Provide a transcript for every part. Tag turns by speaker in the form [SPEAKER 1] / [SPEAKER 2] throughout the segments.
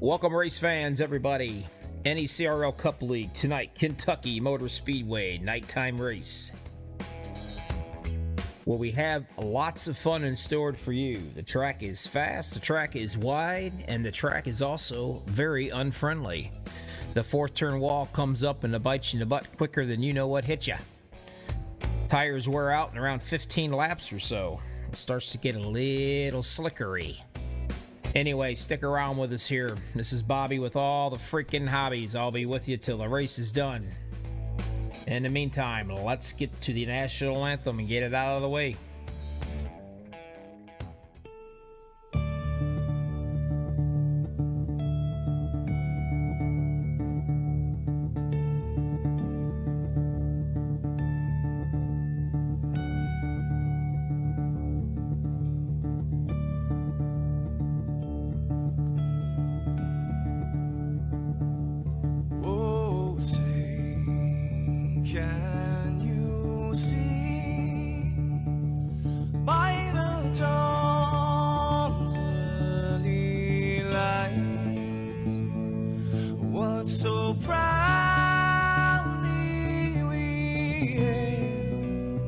[SPEAKER 1] Welcome, race fans, everybody. NECRL Cup League tonight, Kentucky Motor Speedway nighttime race, where we have lots of fun in store for you. The track is fast, the track is wide, and the track is also very unfriendly. The fourth turn wall comes up and it bites you in the butt quicker than you know what hit you. Tires wear out in around 15 laps or so. It starts to get a little slickery. Anyway, stick around with us here. This is Bobby with all the freaking hobbies. I'll be with you till the race is done. In the meantime, let's get to the national anthem and get it out of the way.
[SPEAKER 2] Can you see by the dawn's early light what so proudly we hailed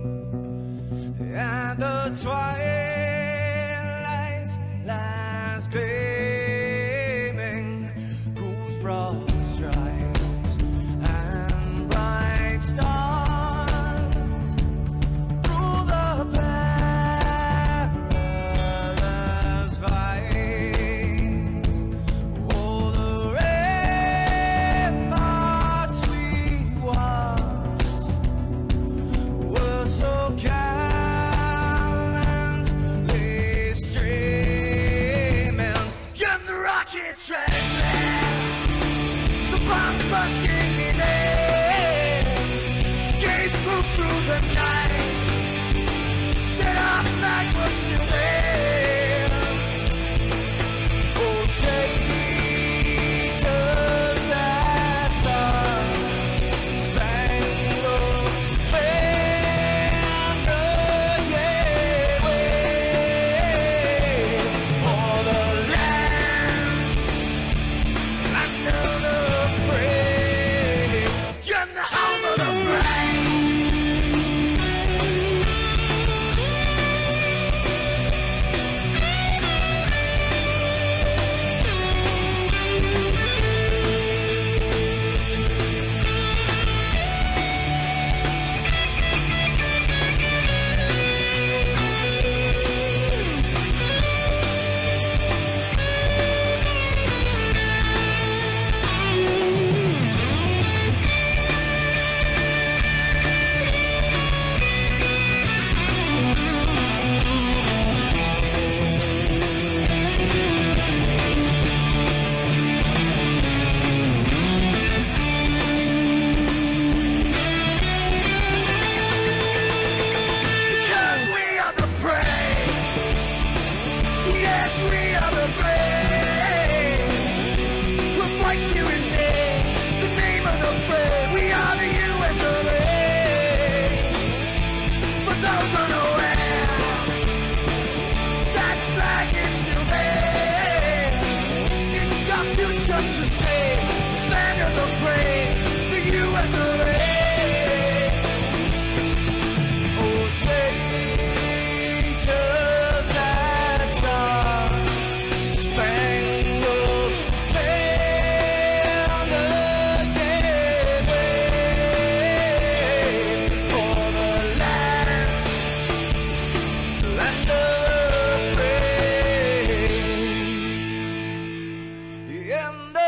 [SPEAKER 2] at the twilight's last gleaming, whose broad stripes and bright stars through the perilous fight, oh, the ramparts we watched were so gallantly streaming, and the rocket track, the bomb busting in air, gave proof through the night that our flag was still there. Oh, say does that star-spangled banner yet wave o'er the land under the frame, you're the home of the brave. Because we are the brave. Yes, we are the brave. We'll fight you in name, the name of the brave. We are the US of A. For those unaware, that flag is still there. It's our future to save, this land of the brave, the US of A. Oh, say does that star-spangled banner yet wave o'er the land of the free, and the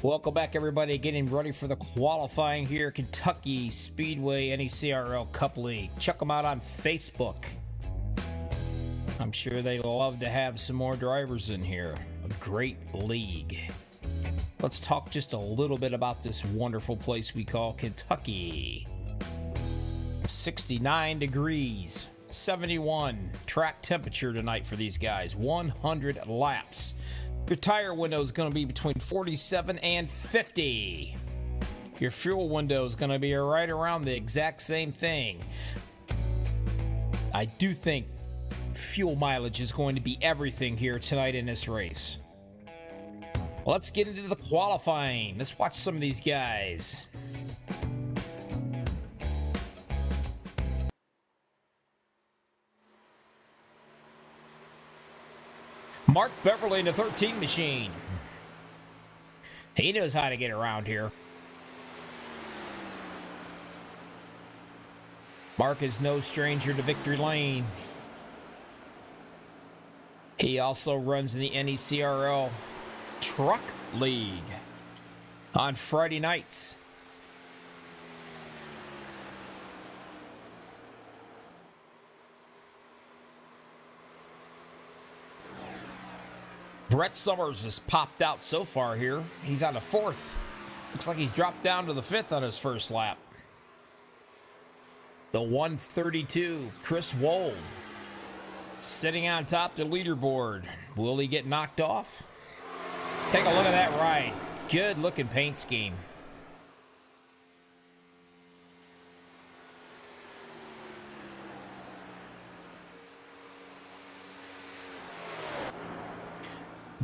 [SPEAKER 1] Welcome back, everybody. Getting ready for the qualifying here, Kentucky Speedway NECRL Cup League. Check them out on Facebook. I'm sure they love to have some more drivers in here. A great league. let's talk just a little bit about this wonderful place we call Kentucky. 69 degrees, 71 track temperature tonight for these guys, 100 laps. Your tire window is going to be between 47 and 50. Your fuel window is going to be right around the exact same thing. I do think fuel mileage is going to be everything here tonight in this race. Let's get into the qualifying. Let's watch some of these guys. Mark Beverly in the 13 machine. He knows how to get around here. Mark is no stranger to victory lane. He also runs in the NECRL Truck League on Friday nights. Brett Summers has popped out so far here. He's on the 4th. Looks like he's dropped down to the 5th on his first lap. The 132, Chris Wold, sitting on top of the leaderboard. Will he get knocked off? Take a look at that ride. Good looking paint scheme.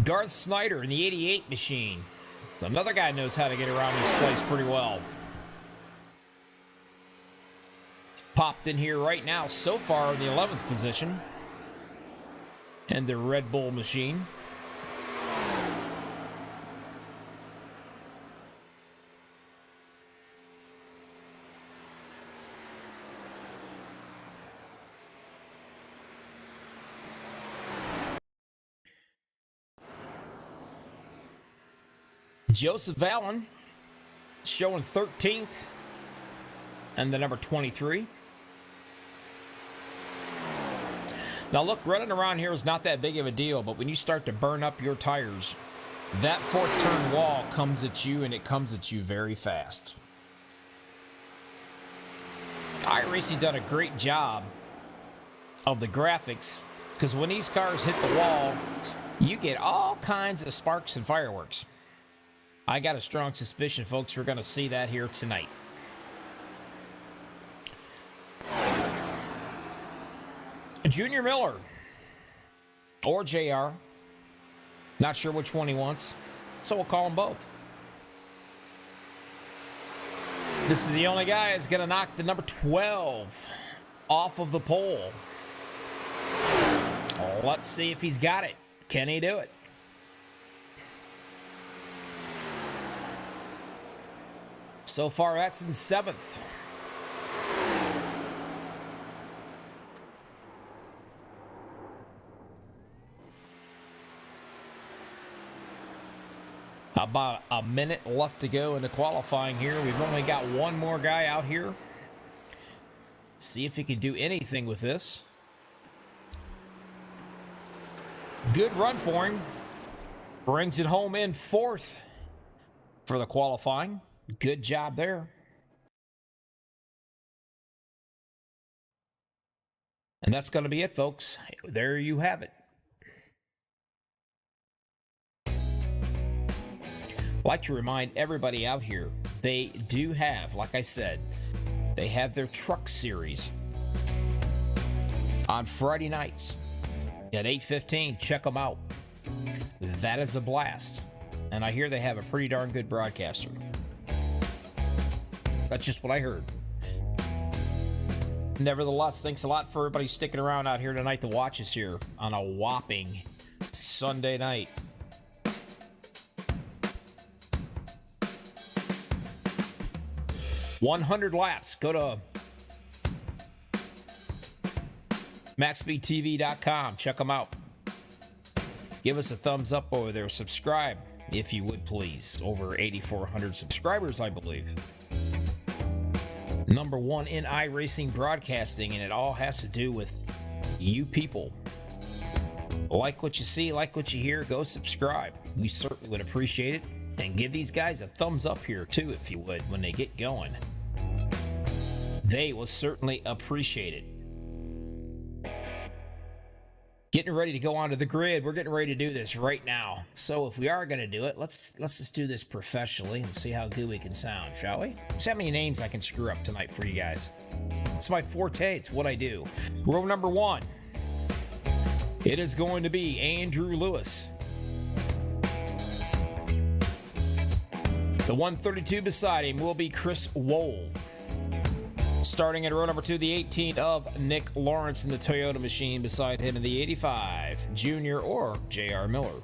[SPEAKER 1] Garth Snyder in the 88 machine. Another guy knows how to get around this place pretty well. He's popped in here right now so far in the 11th position. And the Red Bull machine. Joseph Allen showing 13th and the number 23. Now look, running around here is not that big of a deal, but when you start to burn up your tires, that 4th turn wall comes at you, and it comes at you very fast. iRacing done a great job of the graphics, because when these cars hit the wall, you get all kinds of sparks and fireworks. I got a strong suspicion, folks, we're going to see that here tonight. Junior Miller, or JR, not sure which one he wants, so we'll call them both. This is the only guy that's going to knock the number 12 off of the pole. Oh, let's see if he's got it. Can he do it? So far, that's in 7th. About a minute left to go in the qualifying here. We've only got one more guy out here. See if he can do anything with this. Good run for him. Brings it home in 4th for the qualifying. Good job there. And that's going to be it, folks. There you have it. I'd like to remind everybody out here, they do have, like I said, they have their truck series on Friday nights at 8:15. Check them out. That is a blast. And I hear they have a pretty darn good broadcaster. That's just what I heard. Nevertheless, thanks a lot for everybody sticking around out here tonight to watch us here on a whopping Sunday night. $100 laps. Go to MaxspeedTV.com. Check them out. Give us a thumbs up over there. Subscribe, if you would, please. Over 8,400 subscribers, I believe. Number one in iRacing broadcasting, and it all has to do with you people. Like what you see, like what you hear, go subscribe. We certainly would appreciate it. And give these guys a thumbs up here too, if you would, when they get going. They will certainly appreciate it. Getting ready to go onto the grid. We're getting ready to do this right now. So if we are going to do it, let's just do this professionally and see how good we can sound, shall we? See how many names I can screw up tonight for you guys. It's my forte. It's what I do. Row number 1. It is going to be Andrew Lewis. The 132 beside him will be Chris Wold. Starting at row number 2, the 18 of Nick Lawrence in the Toyota machine. Beside him in the 85, Junior or J.R. Miller.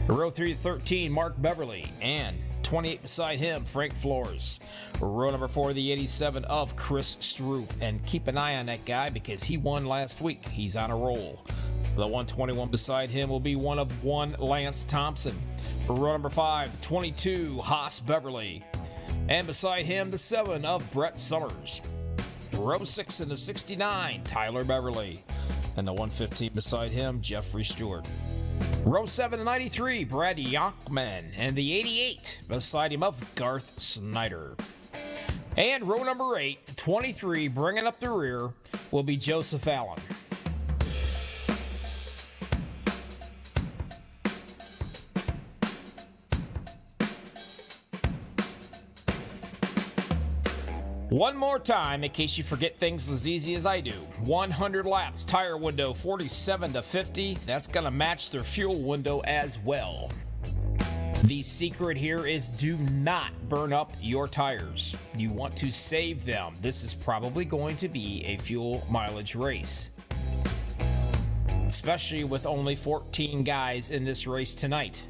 [SPEAKER 1] Row 3, 13, Mark Beverly. And 28 beside him, Frank Flores. Row number 4, the 87 of Chris Stroop. And keep an eye on that guy because he won last week. He's on a roll. The 121 beside him will be one of one Lance Thompson. Row number 5, 22, Haas Beverly. And beside him, the 7 of Brett Summers. Row 6 in the 69, Tyler Beverly. And the 115 beside him, Jeffrey Stewart. Row 7 in 93, Brad Yonkman. And the 88 beside him of Garth Snyder. And row number 8, 23, bringing up the rear, will be Joseph Allen. One more time, in case you forget things as easy as I do. 100 laps, tire window 47 to 50. That's going to match their fuel window as well. The secret here is do not burn up your tires. You want to save them. This is probably going to be a fuel mileage race, especially with only 14 guys in this race tonight.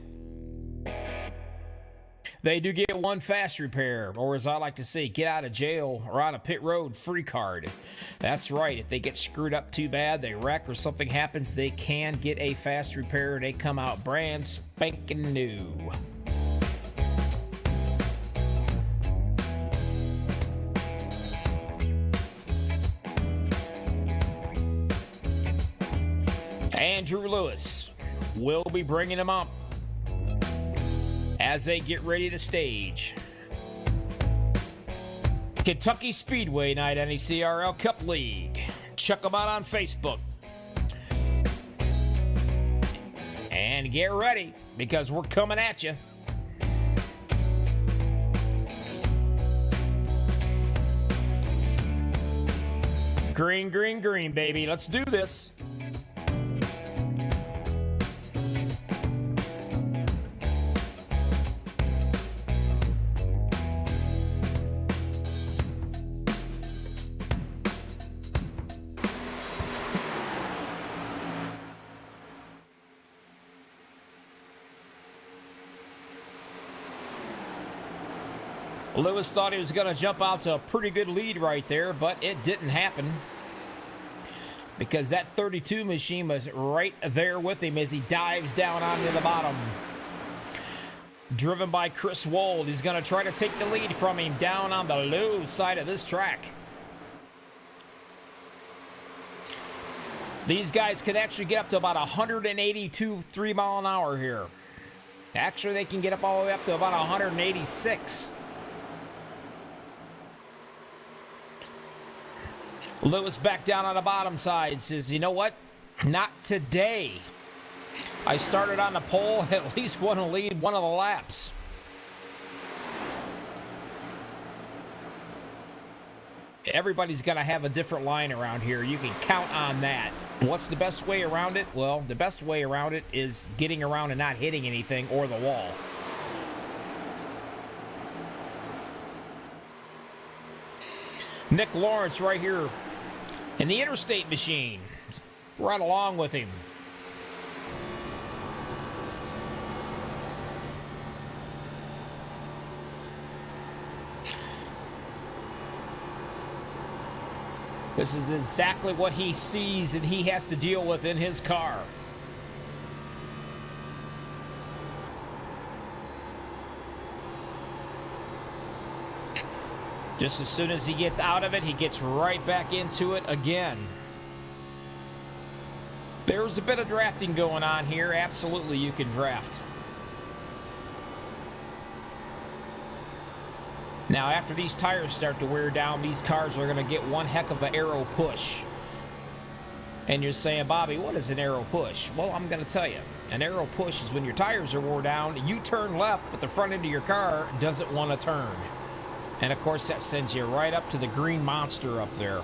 [SPEAKER 1] They do get one fast repair, or as I like to say, get out of jail or out of pit road free card. That's right. If they get screwed up too bad, they wreck or something happens, they can get a fast repair. They come out brand spanking new. Andrew Lewis will be bringing them up as they get ready to stage. Kentucky Speedway Night NECRL Cup League. Check them out on Facebook. And get ready, because we're coming at you. Green, green, green, baby. Let's do this. Lewis thought he was going to jump out to a pretty good lead right there, but it didn't happen because that 32 machine was right there with him as he dives down onto the bottom. Driven by Chris Wold, he's going to try to take the lead from him down on the low side of this track. These guys could actually get up to about 182 3-mile an hour here. Actually, they can get up all the way up to about 186. Lewis back down on the bottom side, says, you know what? Not today. I started on the pole, at least want to lead one of the laps. Everybody's going to have a different line around here. You can count on that. What's the best way around it? Well, the best way around it is getting around and not hitting anything or the wall. Nick Lawrence right here in the Interstate machine, right along with him. This is exactly what he sees and he has to deal with in his car. Just as soon as he gets out of it, he gets right back into it again. There's a bit of drafting going on here. Absolutely, you can draft. Now, after these tires start to wear down, these cars are going to get one heck of an aero push. And you're saying, Bobby, what is an aero push? Well, I'm going to tell you. An aero push is when your tires are wore down, you turn left, but the front end of your car doesn't want to turn. And, of course, that sends you right up to the green monster up there.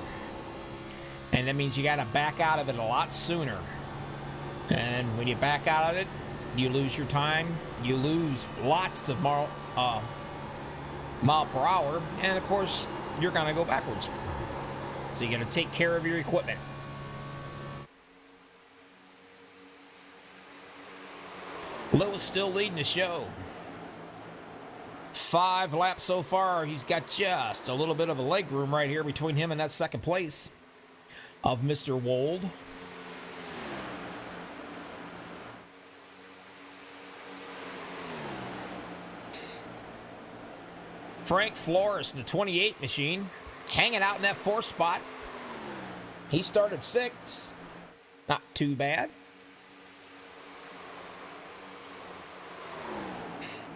[SPEAKER 1] And that means you got to back out of it a lot sooner. And when you back out of it, you lose your time. You lose lots of mile per hour. And, of course, you're going to go backwards. So you're going to take care of your equipment. Lewis still leading the show. 5 laps so far. He's got just a little bit of a leg room right here between him and that second place of Mr. Wold. Frank Flores, the 28 machine, hanging out in that 4th spot. He started 6th. Not too bad.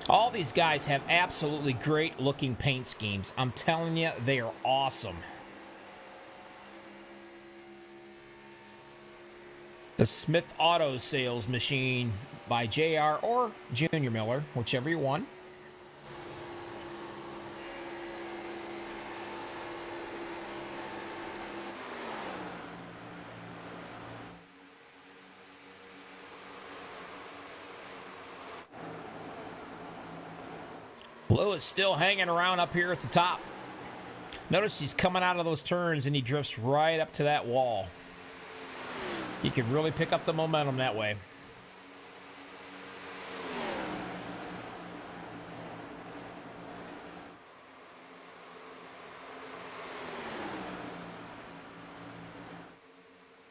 [SPEAKER 1] All these guys have absolutely great looking paint schemes. I'm telling you, they are awesome. The Smith Auto Sales Machine by JR or Junior Miller, whichever you want. Lewis still hanging around up here at the top. Notice he's coming out of those turns and he drifts right up to that wall. You can really pick up the momentum that way.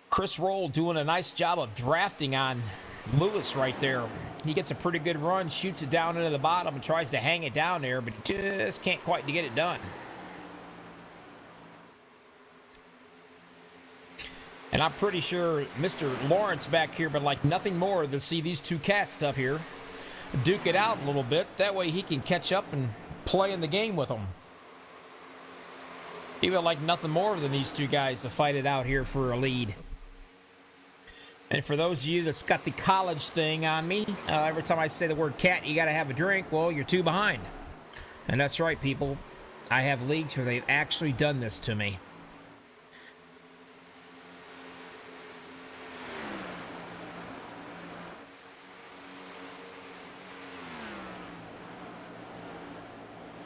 [SPEAKER 1] Chris Roll doing a nice job of drafting on Lewis right there. He gets a pretty good run, shoots it down into the bottom and tries to hang it down there, but just can't quite get it done. And I'm pretty sure Mr. Lawrence back here would like nothing more than see these two cats up here duke it out a little bit. That way he can catch up and play in the game with them. He would like nothing more than these two guys to fight it out here for a lead. And for those of you that's got the college thing on me, every time I say the word cat, you got to have a drink. Well, you're 2 behind. And that's right, people. I have leagues where they've actually done this to me.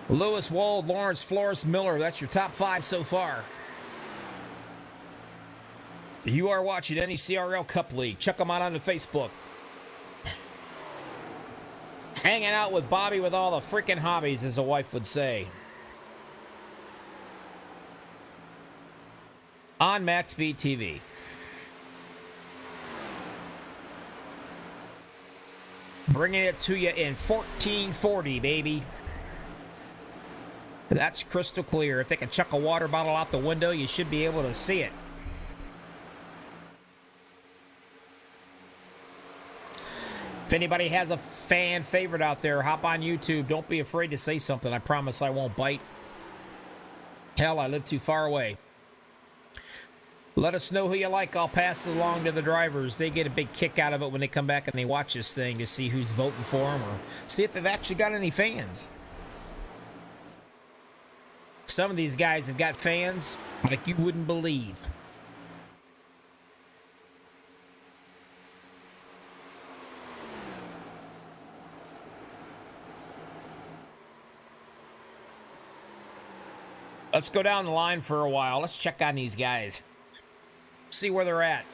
[SPEAKER 1] Lewis, Wald, Lawrence, Flores, Miller. That's your top 5 so far. You are watching any CRL Cup League. Check them out on the Facebook. Hanging out with Bobby with all the freaking hobbies, as a wife would say. On MaxspeedTV. Bringing it to you in 1440, baby. That's crystal clear. If they can chuck a water bottle out the window, you should be able to see it. If anybody has a fan favorite out there, hop on YouTube. Don't be afraid to say something. I promise I won't bite. Hell, I live too far away. Let us know who you like. I'll pass it along to the drivers. They get a big kick out of it when they come back and they watch this thing to see who's voting for them or see if they've actually got any fans. Some of these guys have got fans like you wouldn't believe. Let's go down the line for a while. Let's check on these guys. See where they're at.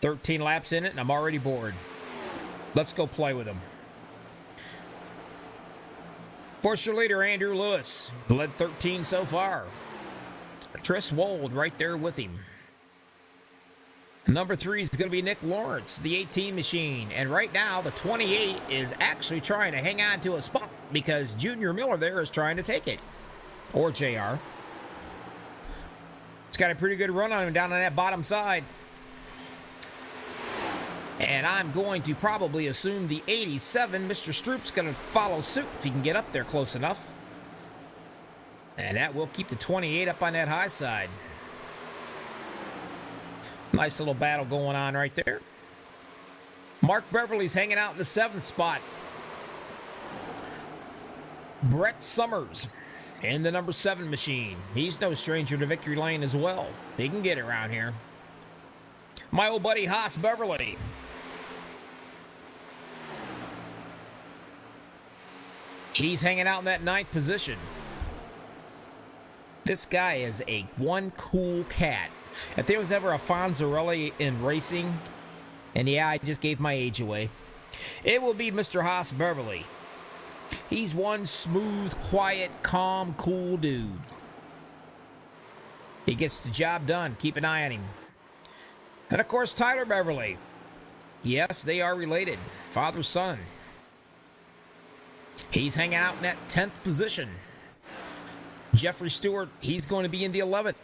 [SPEAKER 1] 13 laps in it, and I'm already bored. Let's go play with them. Of course, your leader, Andrew Lewis, led 13 so far. Chris Wold right there with him. Number 3 is going to be Nick Lawrence, the 18 machine. And right now, the 28 is actually trying to hang on to a spot because Junior Miller there is trying to take it. Or JR. It's got a pretty good run on him down on that bottom side. And I'm going to probably assume the 87, Mr. Stroop's going to follow suit if he can get up there close enough. And that will keep the 28 up on that high side. Nice little battle going on right there. Mark Beverly's hanging out in the 7th spot. Brett Summers in the number 7 machine. He's no stranger to victory lane as well. He can get around here. My old buddy Haas Beverly. He's hanging out in that 9th position. This guy is one cool cat. If there was ever a Fonzarelli in racing, and yeah, I just gave my age away, it will be Mr. Haas Beverly. He's one smooth, quiet, calm, cool dude. He gets the job done. Keep an eye on him. And of course, Tyler Beverly. Yes, they are related. Father, son. He's hanging out in that 10th position. Jeffrey Stewart, he's going to be in the 11th.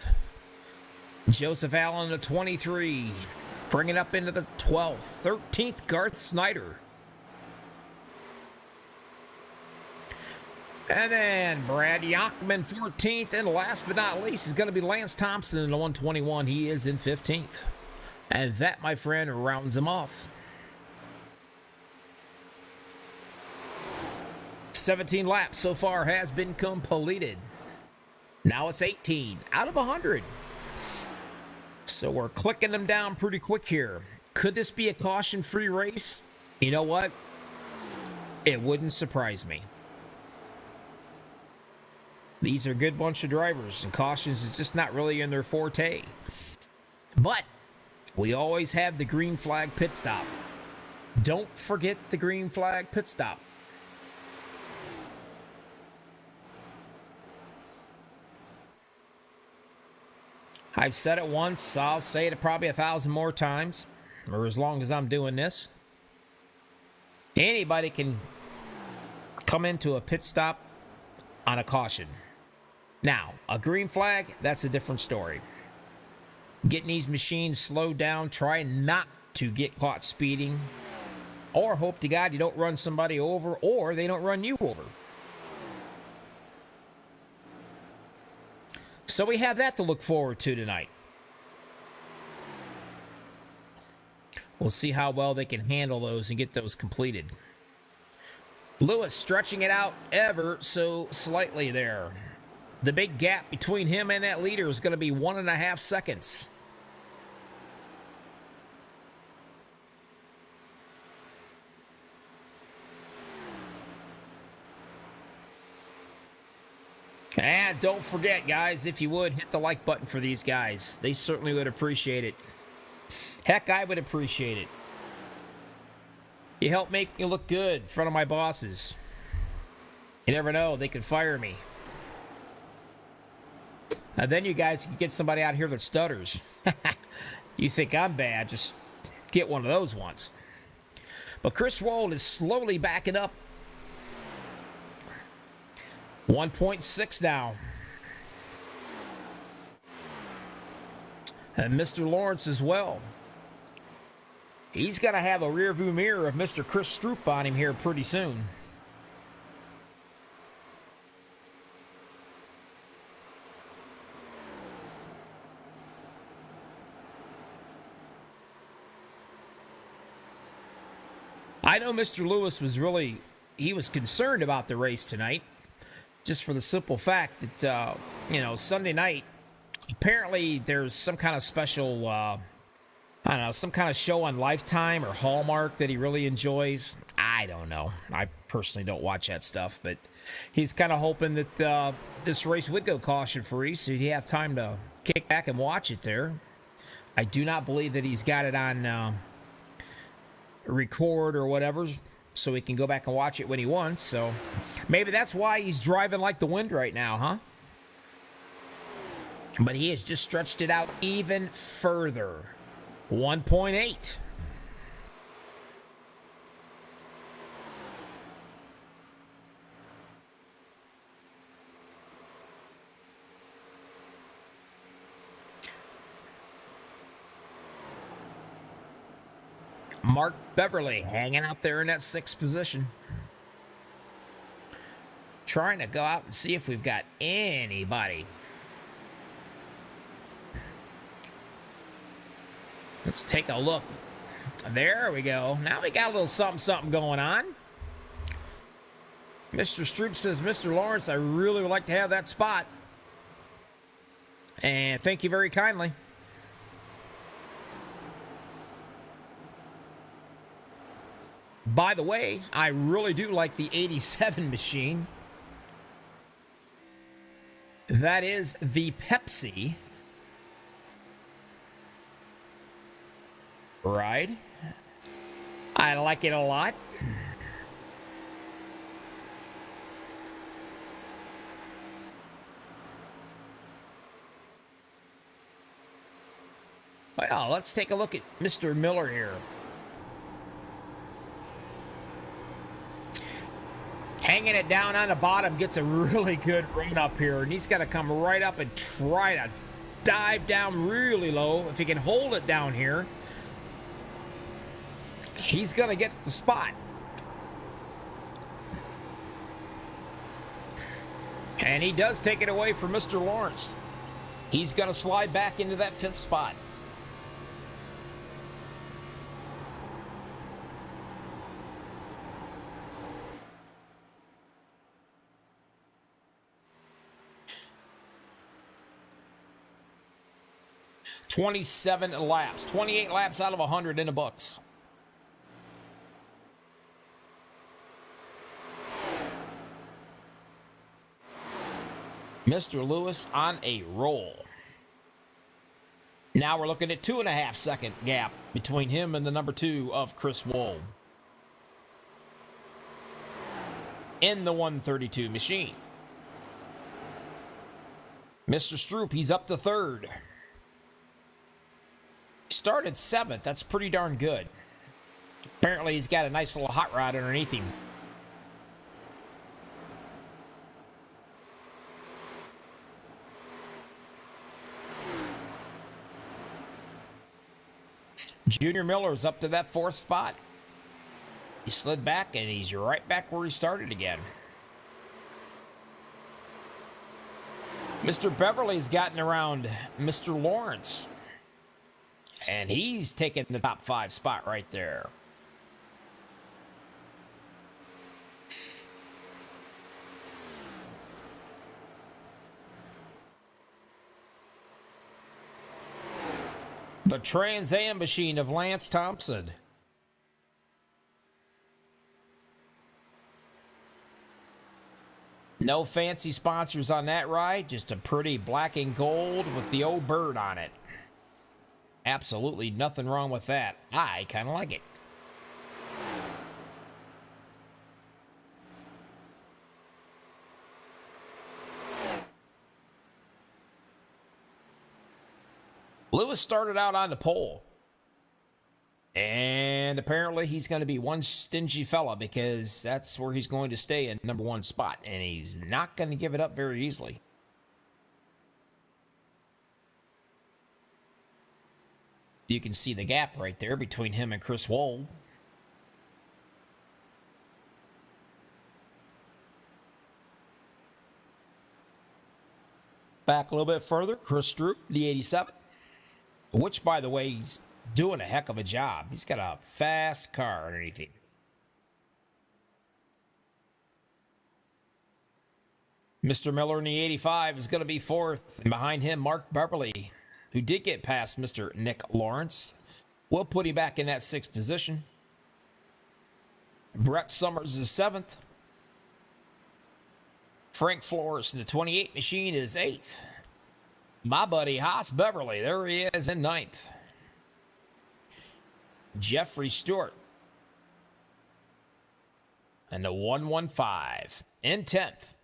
[SPEAKER 1] Joseph Allen, the 23. Bringing up into the 12th. 13th, Garth Snyder. And then Brad Yockman, 14th. And last but not least is going to be Lance Thompson in the 121. He is in 15th. And that, my friend, rounds him off. 17 laps so far has been completed. Now it's 18 out of 100. So we're clicking them down pretty quick here. Could this be a caution-free race? You know what? It wouldn't surprise me. These are a good bunch of drivers, and cautions is just not really in their forte. But we always have the green flag pit stop. Don't forget the green flag pit stop. I've said it once, I'll say it probably 1,000 more times, or as long as I'm doing this. Anybody can come into a pit stop on a caution. Now, a green flag, that's a different story. Getting these machines slowed down, try not to get caught speeding, or hope to God you don't run somebody over, or they don't run you over. So we have that to look forward to tonight. We'll see how well they can handle those and get those completed. Lewis stretching it out ever so slightly there. The big gap between him and that leader is going to be 1.5 seconds. And don't forget, guys, if you would, hit the like button for these guys. They certainly would appreciate it. Heck, I would appreciate it. You help make me look good in front of my bosses. You never know, they could fire me. And then you guys can get somebody out here that stutters. You think I'm bad, just get one of those once. But Chris Wold is slowly backing up. 1.6 now. And Mr. Lawrence as well. He's going to have a rearview mirror of Mr. Chris Stroop on him here pretty soon. I know Mr. Lewis was he was concerned about the race tonight. Just for the simple fact that, Sunday night, apparently there's some kind of special, some kind of show on Lifetime or Hallmark that he really enjoys. I don't know. I personally don't watch that stuff, but he's kind of hoping that this race would go caution-free, so he'd have time to kick back and watch it there. I do not believe that he's got it on record or whatever, so he can go back and watch it when he wants. So maybe that's why he's driving like the wind right now, huh? But he has just stretched it out even further. 1.8. Mark Beverly hanging out there in that 6th position. Trying to go out and see if we've got anybody. Let's take a look. There we go. Now we got a little something going on. Mr. Stroop says, Mr. Lawrence, I really would like to have that spot. And thank you very kindly. By the way, I really do like the 87 machine. That is the Pepsi. Right? I like it a lot. Well, let's take a look at Mr. Miller here. Hanging it down on the bottom, gets a really good run up here, and he's got to come right up and try to dive down really low. If he can hold it down here, he's going to get the spot. And he does take it away from Mr. Lawrence. He's going to slide back into that 5th spot. $27 laps, 28 laps out of 100 in the books. Mr. Lewis on a roll. Now we're looking at 2.5 second gap between him and the number 2 of Chris Wool in the 132 machine. Mr. Stroop, he's up to 3rd. Started 7th. That's pretty darn good. Apparently he's got a nice little hot rod underneath him. Junior Miller's up to that 4th spot. He slid back and he's right back where he started again. Mr. Beverly's gotten around Mr. Lawrence. And he's taking the top 5 spot right there. The Trans Am machine of Lance Thompson. No fancy sponsors on that ride, just a pretty black and gold with the old bird on it. Absolutely nothing wrong with that. I kind of like it. Lewis started out on the pole. And apparently he's going to be one stingy fella because that's where he's going to stay in number 1 spot. And he's not going to give it up very easily. You can see the gap right there between him and Chris Wool. Back a little bit further, Chris Stroop, the 87. Which, by the way, he's doing a heck of a job. He's got a fast car underneath him. Mr. Miller in the 85 is going to be 4th. And behind him, Mark Beverly, who did get past Mr. Nick Lawrence. We'll put him back in that 6th position. Brett Summers is 7th. Frank Flores in the 28 machine is 8th. My buddy Haas Beverly, there he is in 9th. Jeffrey Stewart and the 115 in 10th.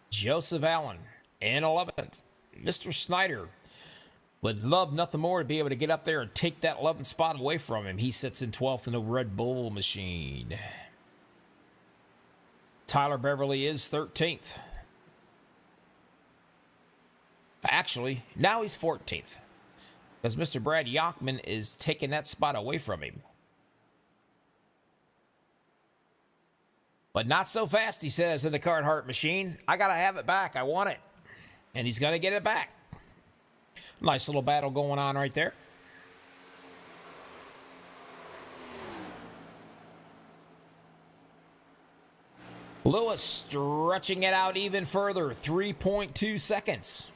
[SPEAKER 1] Joseph Allen in 11th. Mr. Snyder would love nothing more to be able to get up there and take that 11th spot away from him. He sits in 12th in the Red Bull machine. Tyler Beverly is 13th. Actually, now he's 14th. Because Mr. Brad Yockman is taking that spot away from him. But not so fast, he says in the Carhartt machine. I got to have it back. I want it. And he's going to get it back. Nice little battle going on right there. Lewis stretching it out even further. 3.2 seconds.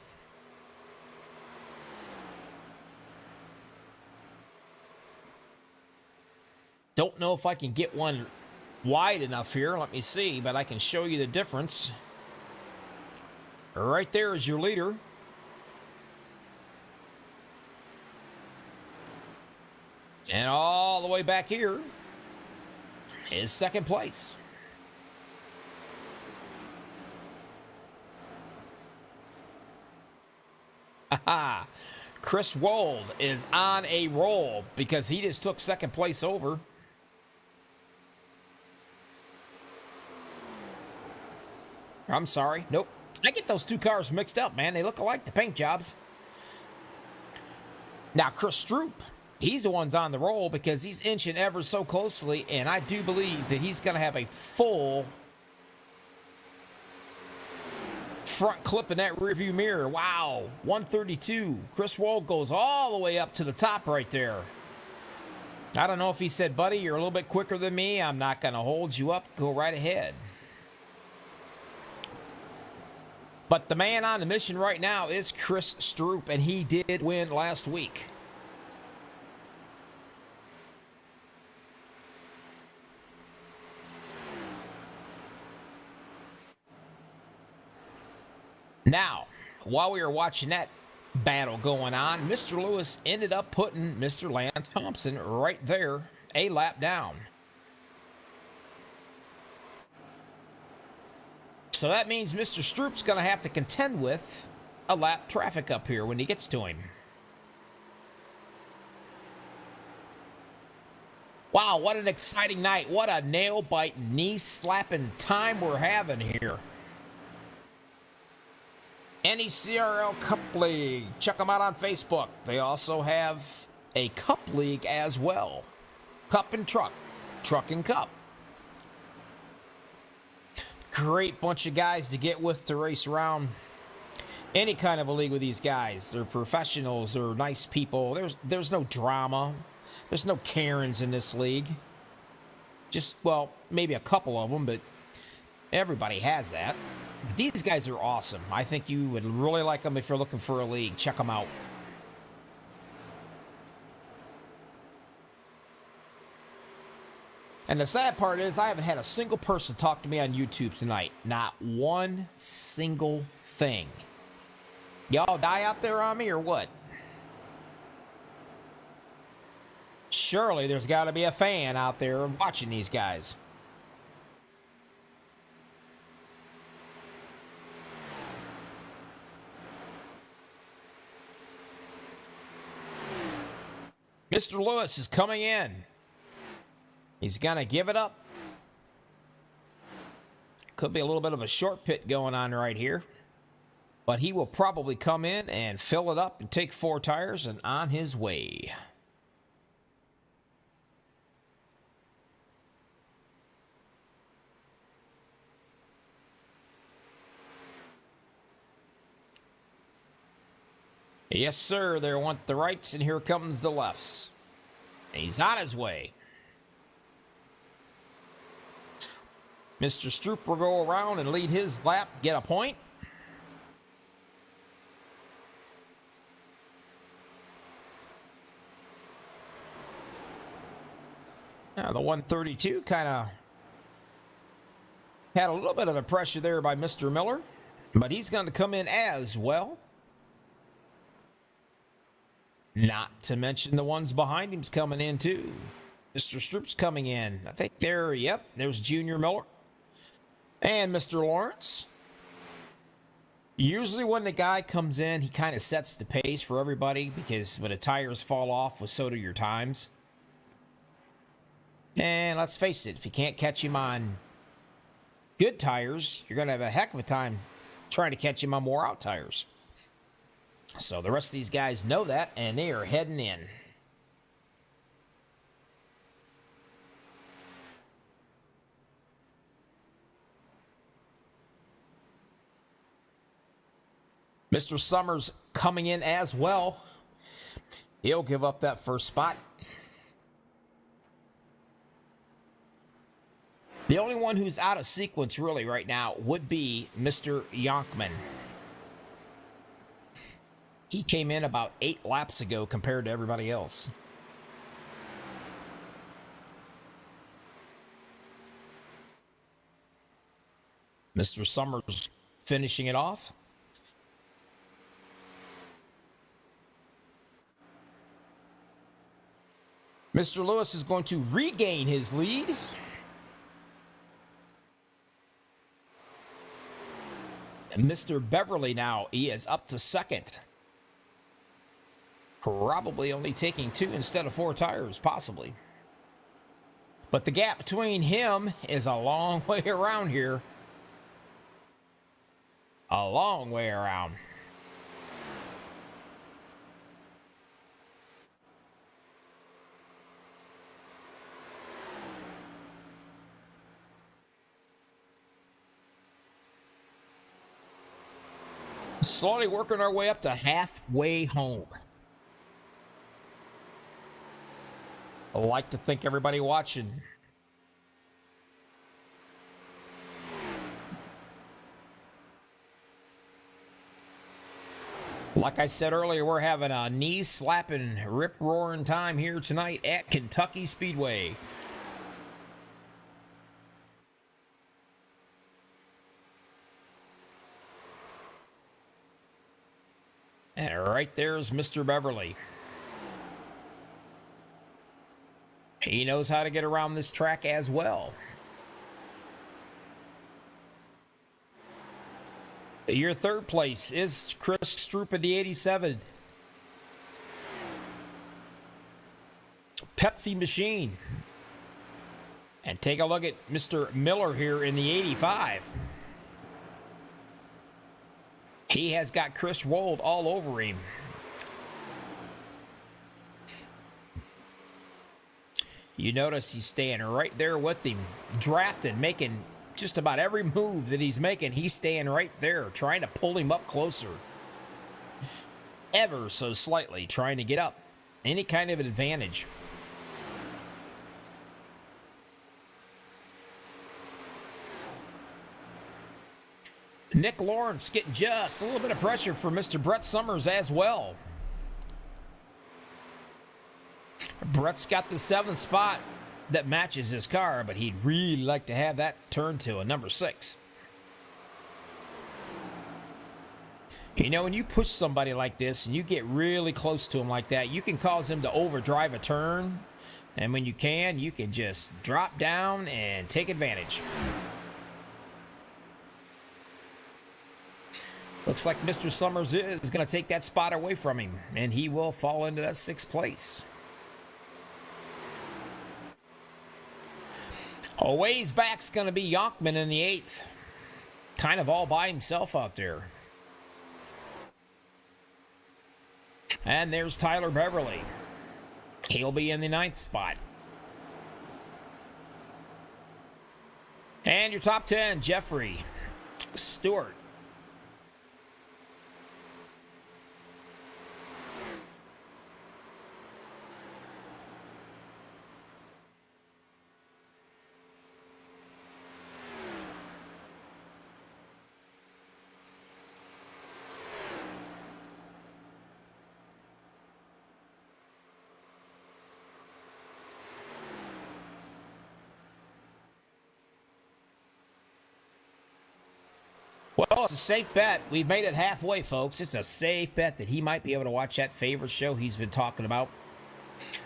[SPEAKER 1] Don't know if I can get one wide enough here. Let me see, but I can show you the difference. Right there is your leader. And all the way back here is second place. Haha. Chris Wold is on a roll because he just took second place over. I'm sorry. Nope. I get those two cars mixed up, man. They look alike, the paint jobs. Now, Chris Stroop, he's the one's on the roll because he's inching ever so closely, and I do believe that he's going to have a full front clip in that rearview mirror. Wow. 132. Chris Wold goes all the way up to the top right there. I don't know if he said, buddy, you're a little bit quicker than me. I'm not going to hold you up. Go right ahead. But the man on the mission right now is Chris Stroop, and he did win last week. Now, while we were watching that battle going on, Mr. Lewis ended up putting Mr. Lance Thompson right there, a lap down. So that means Mr. Stroop's going to have to contend with a lap traffic up here when he gets to him. Wow, what an exciting night. What a nail-biting, knee-slapping time we're having here. NECRL Cup League. Check them out on Facebook. They also have a Cup League as well. Cup and Truck. Truck and Cup. Great bunch of guys to get with to race around any kind of a league with these guys. They're professionals. They're nice people. There's no drama. There's no Karens in this league. Just, well, maybe a couple of them, but everybody has that. These guys are awesome. I think you would really like them if you're looking for a league. Check them out. And the sad part is I haven't had a single person talk to me on YouTube tonight. Not one single thing. Y'all die out there on me or what? Surely there's got to be a fan out there watching these guys. Mr. Lewis is coming in. He's going to give it up. Could be a little bit of a short pit going on right here. But he will probably come in and fill it up and take 4 tires and on his way. Yes, sir. They want the rights, and here comes the lefts. He's on his way. Mr. Stroop will go around and lead his lap, get a point. Now, the 132 kind of had a little bit of the pressure there by Mr. Miller, but he's going to come in as well. Not to mention the ones behind him's coming in too. Mr. Stroop's coming in. I think there, yep, there's Junior Miller. And Mr. Lawrence. Usually when the guy comes in, he kind of sets the pace for everybody because when the tires fall off, well, so do your times. And let's face it, if you can't catch him on good tires, you're going to have a heck of a time trying to catch him on wore out tires. So the rest of these guys know that, and they are heading in. Mr. Summers coming in as well. He'll give up that first spot. The only one who's out of sequence really right now would be Mr. Yonkman. He came in about 8 laps ago compared to everybody else. Mr. Summers finishing it off. Mr. Lewis is going to regain his lead. And Mr. Beverly now, he is up to second. Probably only taking 2 instead of 4 tires, possibly. But the gap between him is a long way around here. A long way around. Slowly working our way up to halfway home. I like to thank everybody watching. Like I said earlier, we're having a knee-slapping, rip-roaring time here tonight at Kentucky Speedway. And right there's Mr. Beverly. He knows how to get around this track as well. Your third place is Chris Stroop of the 87. Pepsi Machine. And take a look at Mr. Miller here in the 85. He has got Chris Wold all over him. You notice he's staying right there with him, drafting, making just about every move that he's making. He's staying right there, trying to pull him up closer. Ever so slightly, trying to get up any kind of an advantage. Nick Lawrence getting just a little bit of pressure from Mr. Brett Summers as well. Brett's got the 7th spot that matches his car, but he'd really like to have that turned to a number 6. You know, when you push somebody like this and you get really close to him like that, you can cause him to overdrive a turn. And when you can just drop down and take advantage. Looks like Mr. Summers is going to take that spot away from him, and he will fall into that 6th place. A ways back's going to be Yonkman in the 8th. Kind of all by himself out there. And there's Tyler Beverly. He'll be in the 9th spot. And your top 10, Jeffrey Stewart. Well, it's a safe bet. We've made it halfway, folks. It's a safe bet that he might be able to watch that favorite show he's been talking about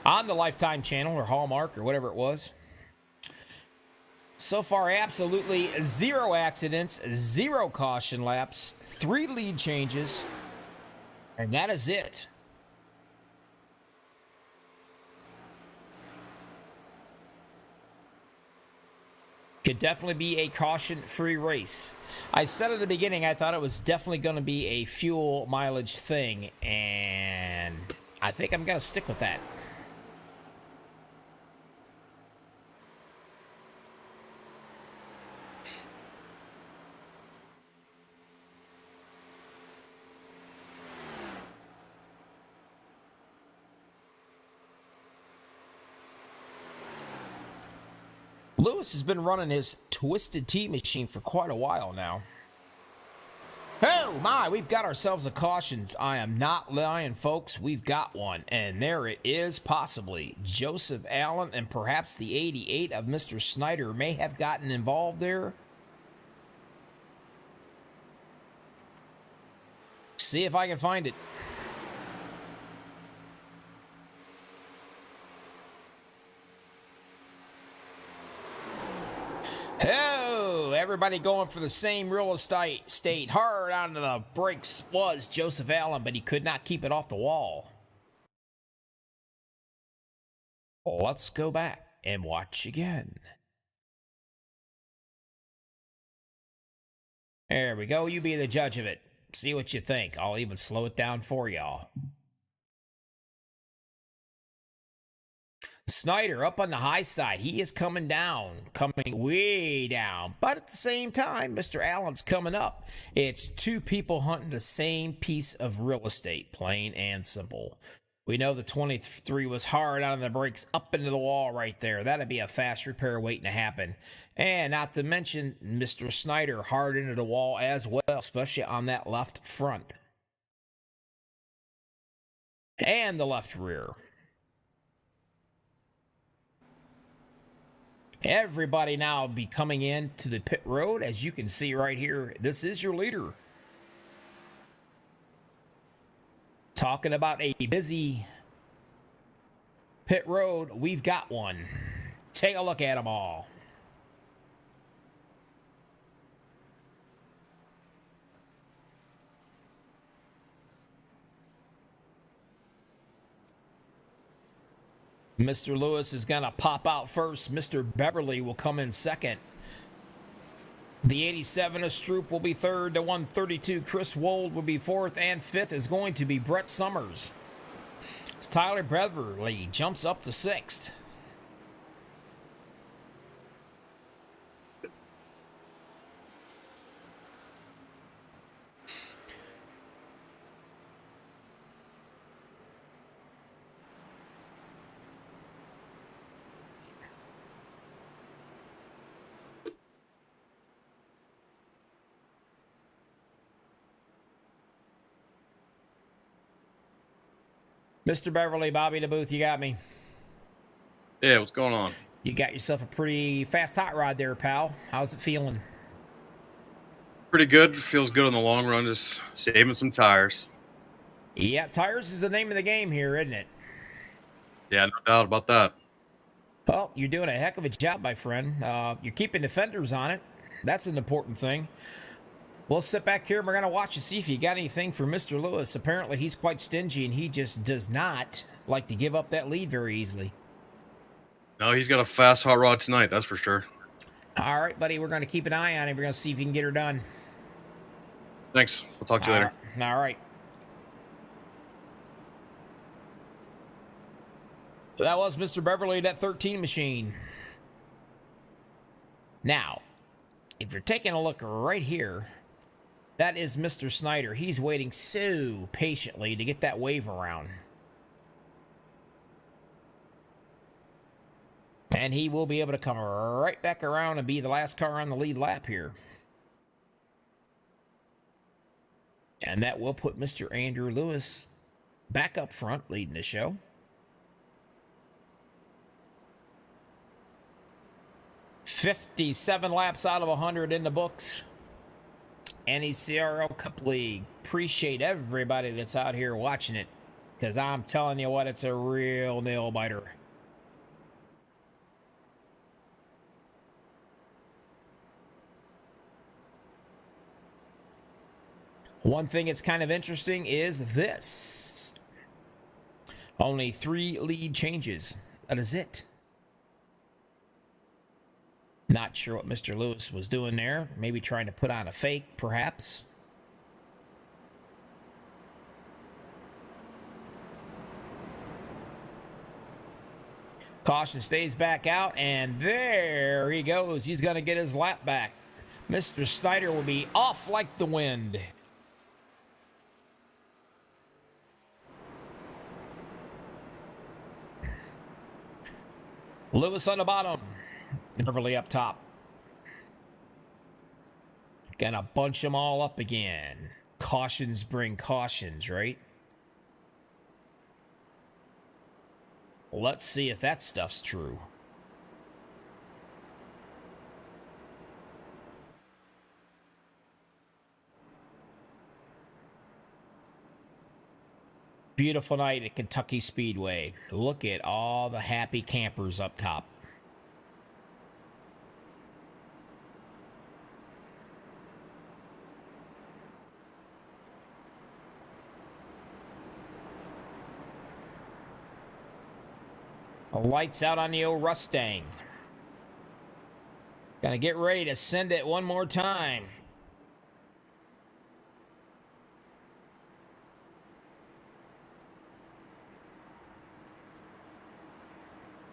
[SPEAKER 1] on the Lifetime channel or Hallmark or whatever it was. So far, absolutely 0 accidents, 0 caution laps, 3 lead changes, and that is it. Could definitely be a caution-free race. I said at the beginning I thought it was definitely going to be a fuel mileage thing, and I think I'm going to stick with that. Lewis has been running his Twisted Tea machine for quite a while now. Oh my, we've got ourselves a cautions. I am not lying, folks. We've got one. And there it is, possibly. Joseph Allen and perhaps the 88 of Mr. Snyder may have gotten involved there. See if I can find it. Oh, everybody going for the same real estate. Hard onto the brakes was Joseph Allen, but he could not keep it off the wall. Let's go back and watch again. There we go. You be the judge of it. See what you think. I'll even slow it down for y'all. Snyder up on the high side. He is coming down, coming way down. But at the same time, Mr. Allen's coming up. It's two people hunting the same piece of real estate, plain and simple. We know the 23 was hard on the brakes up into the wall right there. That'd be a fast repair waiting to happen. And not to mention Mr. Snyder hard into the wall as well, especially on that left front. And the left rear. Everybody now be coming in to the pit road. As you can see right here, this is your leader. Talking about a busy pit road, we've got one. Take a look at them all. Mr. Lewis is going to pop out first. Mr. Beverly will come in second. The 87 of Stroop will be third. The 132 Chris Wold will be fourth. And fifth is going to be Brett Summers. Tyler Beverly jumps up to sixth. Mr. Beverly, Bobby the Booth, you got me.
[SPEAKER 3] Yeah, what's going on?
[SPEAKER 1] You got yourself a pretty fast hot rod there, pal. How's it feeling?
[SPEAKER 3] Pretty good. Feels good in the long run. Just saving some tires.
[SPEAKER 1] Yeah, tires is the name of the game here, isn't it?
[SPEAKER 3] Yeah, no doubt about that.
[SPEAKER 1] Well, you're doing a heck of a job, my friend. You're keeping the fenders on it. That's an important thing. We'll sit back here and we're going to watch and see if you got anything for Mr. Lewis. Apparently, he's quite stingy and he just does not like to give up that lead very easily.
[SPEAKER 3] No, he's got a fast hot rod tonight, that's for sure.
[SPEAKER 1] All right, buddy, we're going to keep an eye on him. We're going to see if you can get her done.
[SPEAKER 3] Thanks. We'll talk to you later.
[SPEAKER 1] All right. That was Mr. Beverly, that 13 machine. Now, if you're taking a look right here, that is Mr. Snyder. He's waiting so patiently to get that wave around. And he will be able to come right back around and be the last car on the lead lap here. And that will put Mr. Andrew Lewis back up front, leading the show. $57 laps out of 100 in the books. NECRL Cup League. Appreciate everybody that's out here watching it, because I'm telling you what, it's a real nail biter. One thing that's kind of interesting is this. Only 3 lead changes. That is it. Not sure what Mr. Lewis was doing there. Maybe trying to put on a fake, perhaps. Caution stays back out, and there he goes. He's going to get his lap back. Mr. Snyder will be off like the wind. Lewis on the bottom. Beverly up top. Gonna bunch them all up again. Cautions bring cautions, right? Let's see if that stuff's true. Beautiful night at Kentucky Speedway. Look at all the happy campers up top. Lights out on the old Mustang. Gonna get ready to send it one more time.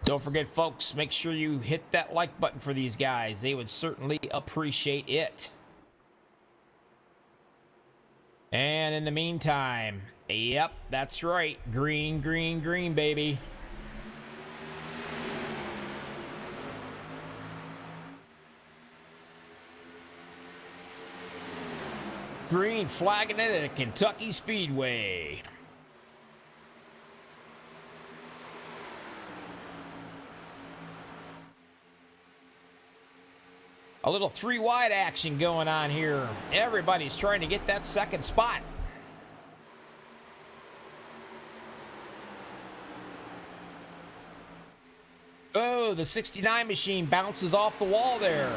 [SPEAKER 1] Don't forget, folks, make sure you hit that like button for these guys. They would certainly appreciate it. And in the meantime, yep, that's right. Green, green, green, baby. Green flagging it at Kentucky Speedway. A little three-wide action going on here. Everybody's trying to get that second spot. Oh, the 69 machine bounces off the wall there.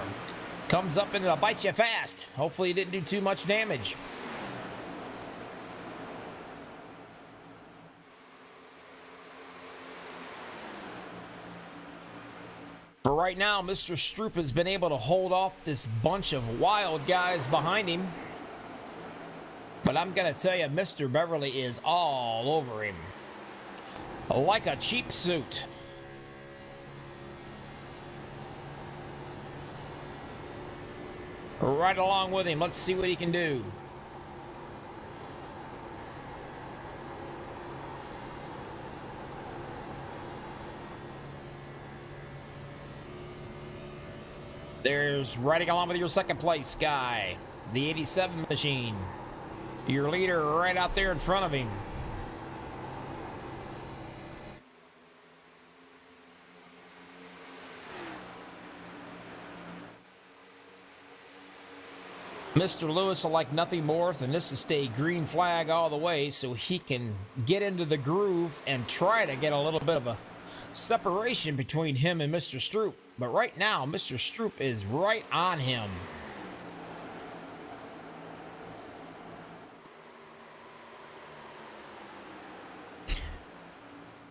[SPEAKER 1] Comes up and it'll bite you fast. Hopefully it didn't do too much damage. But right now, Mr. Stroop has been able to hold off this bunch of wild guys behind him. But I'm going to tell you, Mr. Beverly is all over him. Like a cheap suit. Right along with him. Let's see what he can do. There's riding along with your second place guy, the 87 machine. Your leader right out there in front of him. Mr. Lewis will like nothing more than this to stay green flag all the way so he can get into the groove and try to get a little bit of a separation between him and Mr. Stroop. But right now, Mr. Stroop is right on him.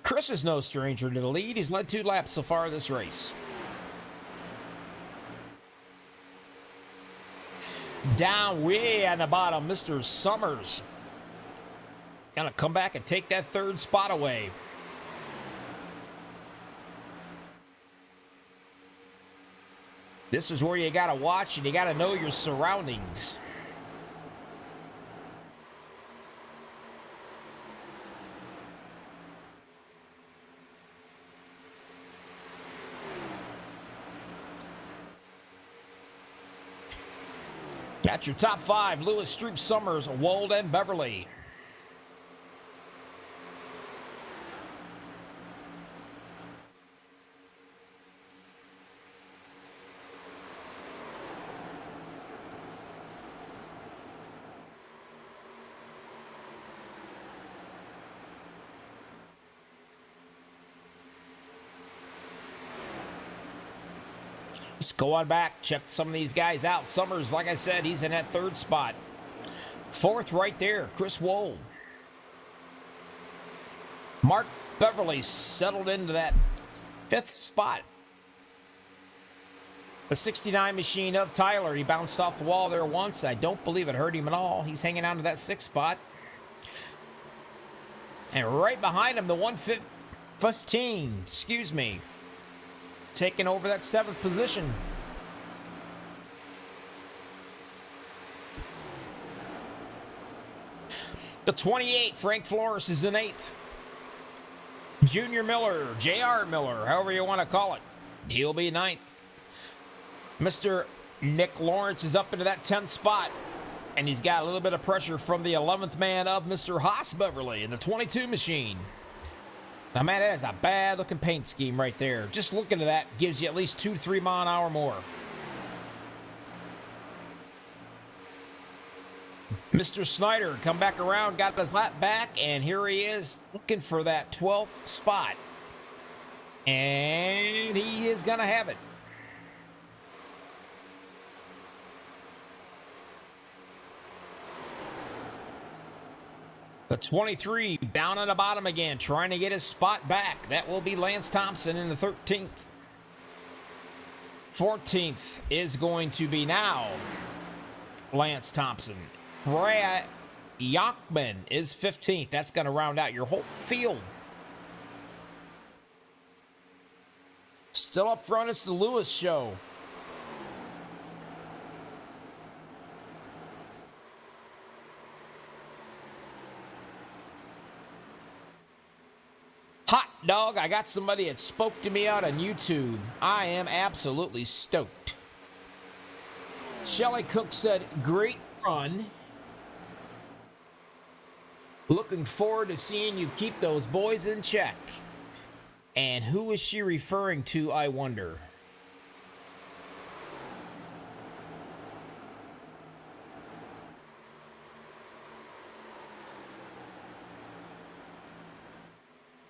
[SPEAKER 1] Chris is no stranger to the lead. He's led 2 laps so far this race. Down way on the bottom, Mr. Summers. Gonna come back and take that 3rd spot away. This is where you gotta watch and you gotta know your surroundings. Got your top 5, Lewis, Stroop, Summers, Wold, and Beverly. Let's go on back, check some of these guys out. Summers, like I said, he's in that 3rd spot. 4th right there, Chris Wold. Mark Beverly settled into that 5th spot. The 69 machine of Tyler. He bounced off the wall there once. I don't believe it hurt him at all. He's hanging on to that 6th spot. And right behind him, the 115, excuse me, taking over that 7th position. The 28, Frank Flores, is in 8th. Junior Miller, J.R. Miller, however you want to call it, he'll be 9th. Mr. Nick Lawrence is up into that 10th spot, and he's got a little bit of pressure from the 11th man of Mr. Haas Beverly in the 22 machine. Now, man, that is a bad-looking paint scheme right there. Just looking at that gives you at least 2 to 3 mile an hour more. Mr. Snyder come back around, got his lap back, and here he is looking for that 12th spot. And he is going to have it. The 23 down on the bottom again, trying to get his spot back. That will be Lance Thompson in the 13th. 14th is going to be now Lance Thompson. Brad Yockman is 15th. That's going to round out your whole field. Still up front, it's the Lewis show. Hot dog, I got somebody that spoke to me out on YouTube. I am absolutely stoked. Shelly Cook said, great run. Looking forward to seeing you keep those boys in check. And who is she referring to, I wonder?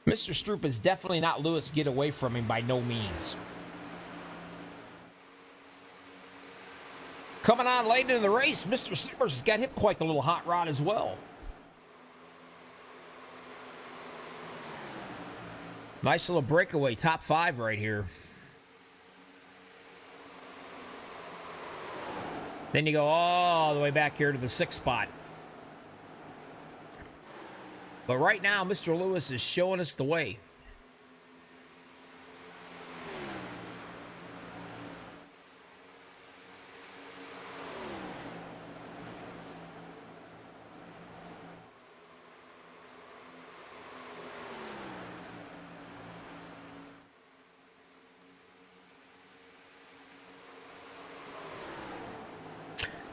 [SPEAKER 1] Mr. Stroop is definitely not Lewis. Get away from him by no means. Coming on late in the race, Mr. Summers has got hit quite the little hot rod as well. Nice little breakaway, top 5 right here. Then you go all the way back here to the 6th spot. But right now, Mr. Lewis is showing us the way.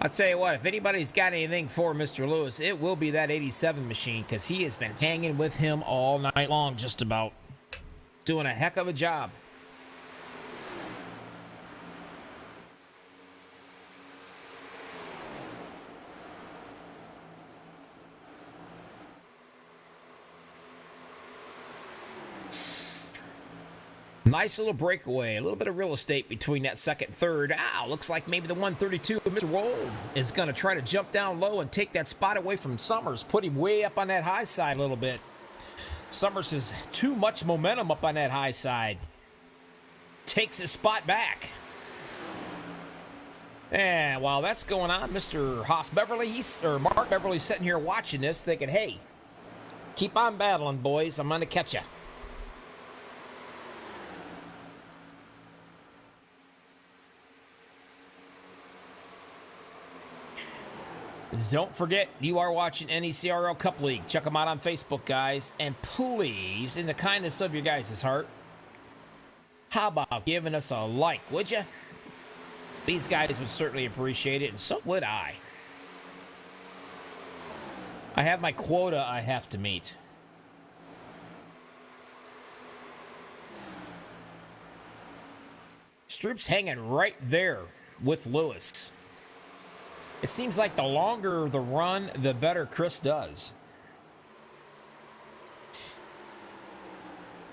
[SPEAKER 1] I'll tell you what, if anybody's got anything for Mr. Lewis, it will be that 87 machine, because he has been hanging with him all night long, just about. Doing a heck of a job. Nice little breakaway. A little bit of real estate between that second and third. Looks like maybe the 132 of Mr. Roll is going to try to jump down low and take that spot away from Summers. Put him way up on that high side a little bit. Summers has too much momentum up on that high side. Takes his spot back. And while that's going on, Mr. Haas Beverly, or Mark Beverly's sitting here watching this thinking, hey, keep on battling, boys. I'm going to catch you. Don't forget, you are watching NECRL Cup League. Check them out on Facebook, guys. And please, in the kindness of your guys' heart, how about giving us a like, would you? These guys would certainly appreciate it, and so would I. I have my quota I have to meet. Stroop's hanging right there with Lewis. It seems like the longer the run, the better Chris does.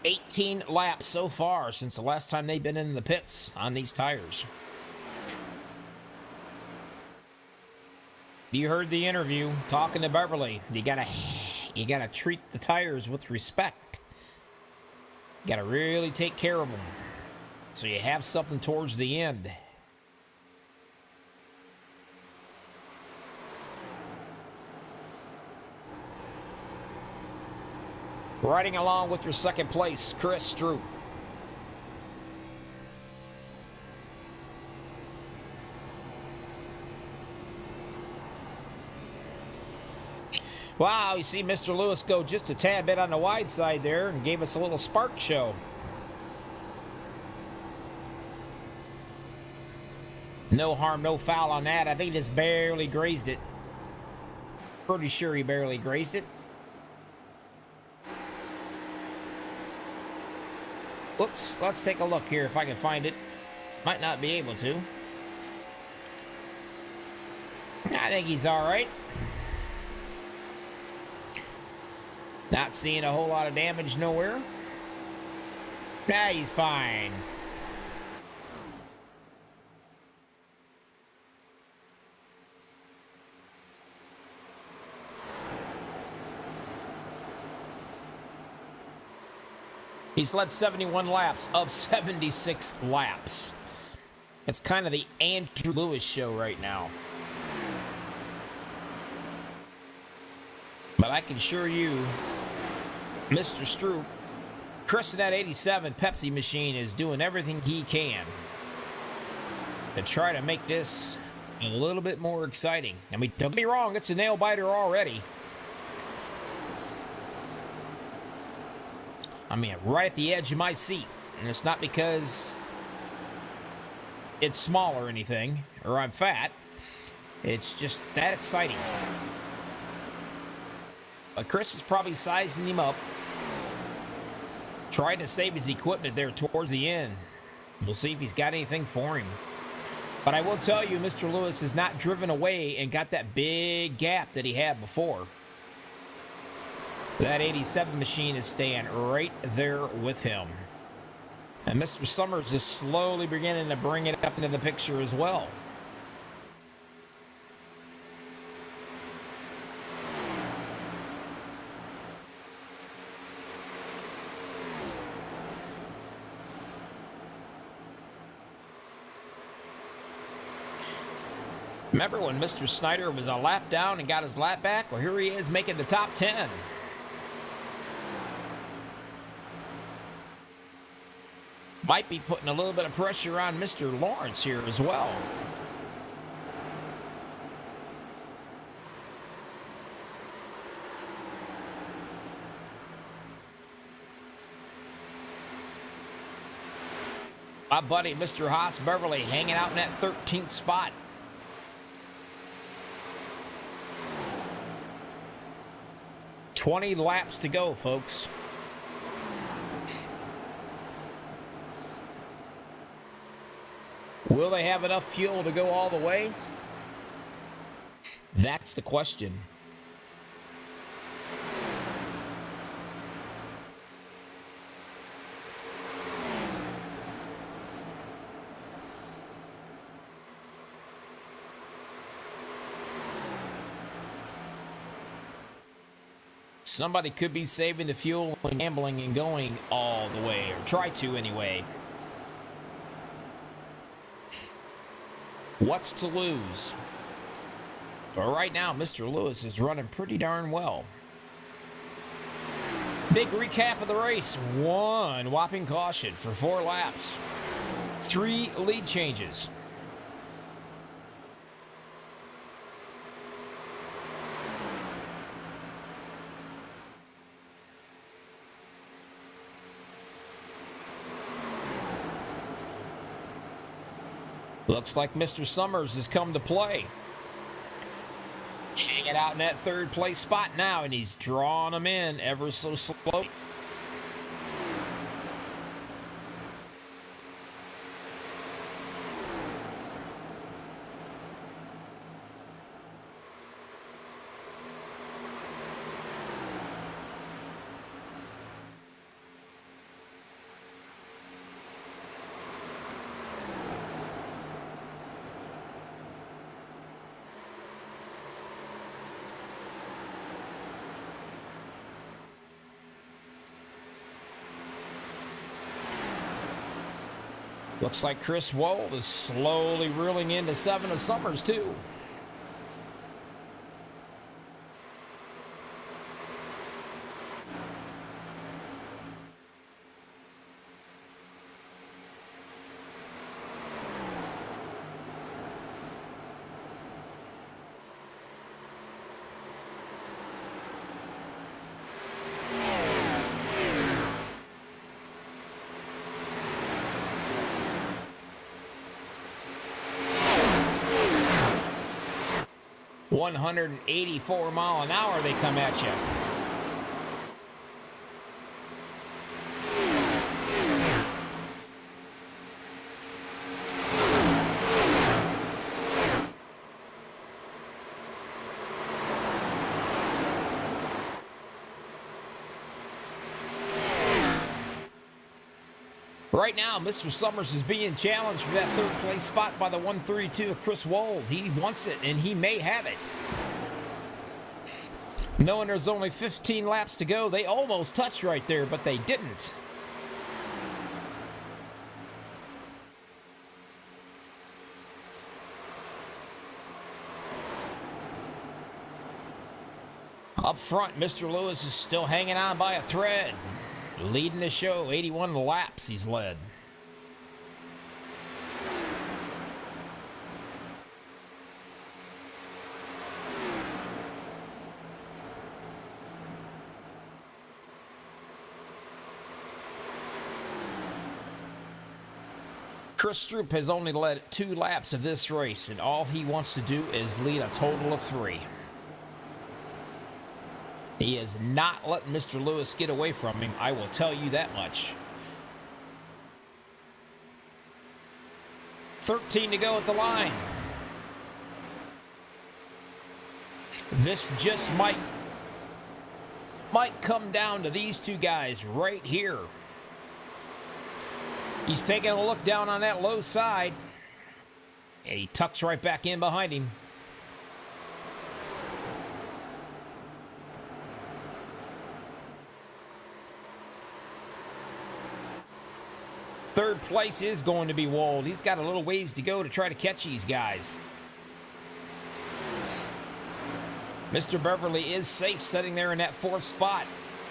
[SPEAKER 1] 18 laps so far since the last time they've been in the pits on these tires. You heard the interview talking to Beverly. You gotta treat the tires with respect. You gotta really take care of them, so you have something towards the end. Riding along with your second place, Chris Stroop. Wow, you see Mr. Lewis go just a tad bit on the wide side there and gave us a little spark show. No harm, no foul on that. I think he just barely grazed it. Pretty sure he barely grazed it. Whoops, let's take a look here if I can find it. Might not be able to. I think he's all right. Not seeing a whole lot of damage nowhere. Nah, he's fine. He's led 71 laps of 76 laps. It's kind of the Andrew Lewis show right now. But I can assure you, Mr. Stroop, Chris in that 87 Pepsi machine is doing everything he can to try to make this a little bit more exciting. I mean, don't get me wrong, it's a nail biter already. I mean, right at the edge of my seat. And it's not because it's small or anything, or I'm fat. It's just that exciting. But Chris is probably sizing him up, trying to save his equipment there towards the end. We'll see if he's got anything for him. But I will tell you, Mr. Lewis has not driven away and got that big gap that he had before. That 87 machine is staying right there with him. And Mr. Summers is slowly beginning to bring it up into the picture as well. Remember when Mr. Snyder was a lap down and got his lap back? Well, here he is making the top 10. Might be putting a little bit of pressure on Mr. Lawrence here as well. My buddy, Mr. Haas Beverly, hanging out in that 13th spot. $20 laps to go, folks. Will they have enough fuel to go all the way? That's the question. Somebody could be saving the fuel and gambling and going all the way, or try to anyway. What's to lose? But right now, Mr. Lewis is running pretty darn well. Big recap of the race. One whopping caution for 4 laps. 3 lead changes. Looks like Mr. Summers has come to play. Hanging out in that 3rd place spot now, and he's drawing them in ever so slowly. Looks like Chris Wold is slowly reeling into 7 of Summers, too. 184 mile an hour they come at you. Right now, Mr. Summers is being challenged for that third place spot by the 132 of Chris Wold. He wants it, and he may have it. Knowing there's only 15 laps to go, they almost touched right there, but they didn't. Up front, Mr. Lewis is still hanging on by a thread. Leading the show, 81 laps he's led. Chris Stroop has only led 2 laps of this race, and all he wants to do is lead a total of 3. He is not letting Mr. Lewis get away from him, I will tell you that much. 13 to go at the line. This just might come down to these two guys right here. He's taking a look down on that low side, and he tucks right back in behind him. Third place is going to be Wold. He's got a little ways to go to try to catch these guys. Mr. Beverly is safe sitting there in that 4th spot.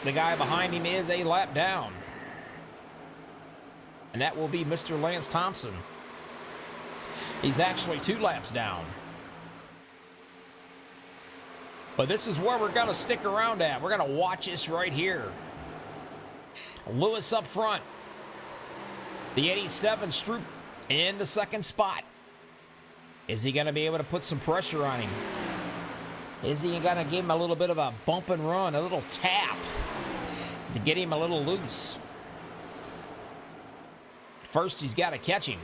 [SPEAKER 1] The guy behind him is a lap down. And that will be Mr. Lance Thompson. He's actually 2 laps down. But this is where we're going to stick around at. We're going to watch this right here. Lewis up front. The 87 Stroop in the 2nd spot. Is he going to be able to put some pressure on him? Is he going to give him a little bit of a bump and run, a little tap to get him a little loose? First, he's got to catch him.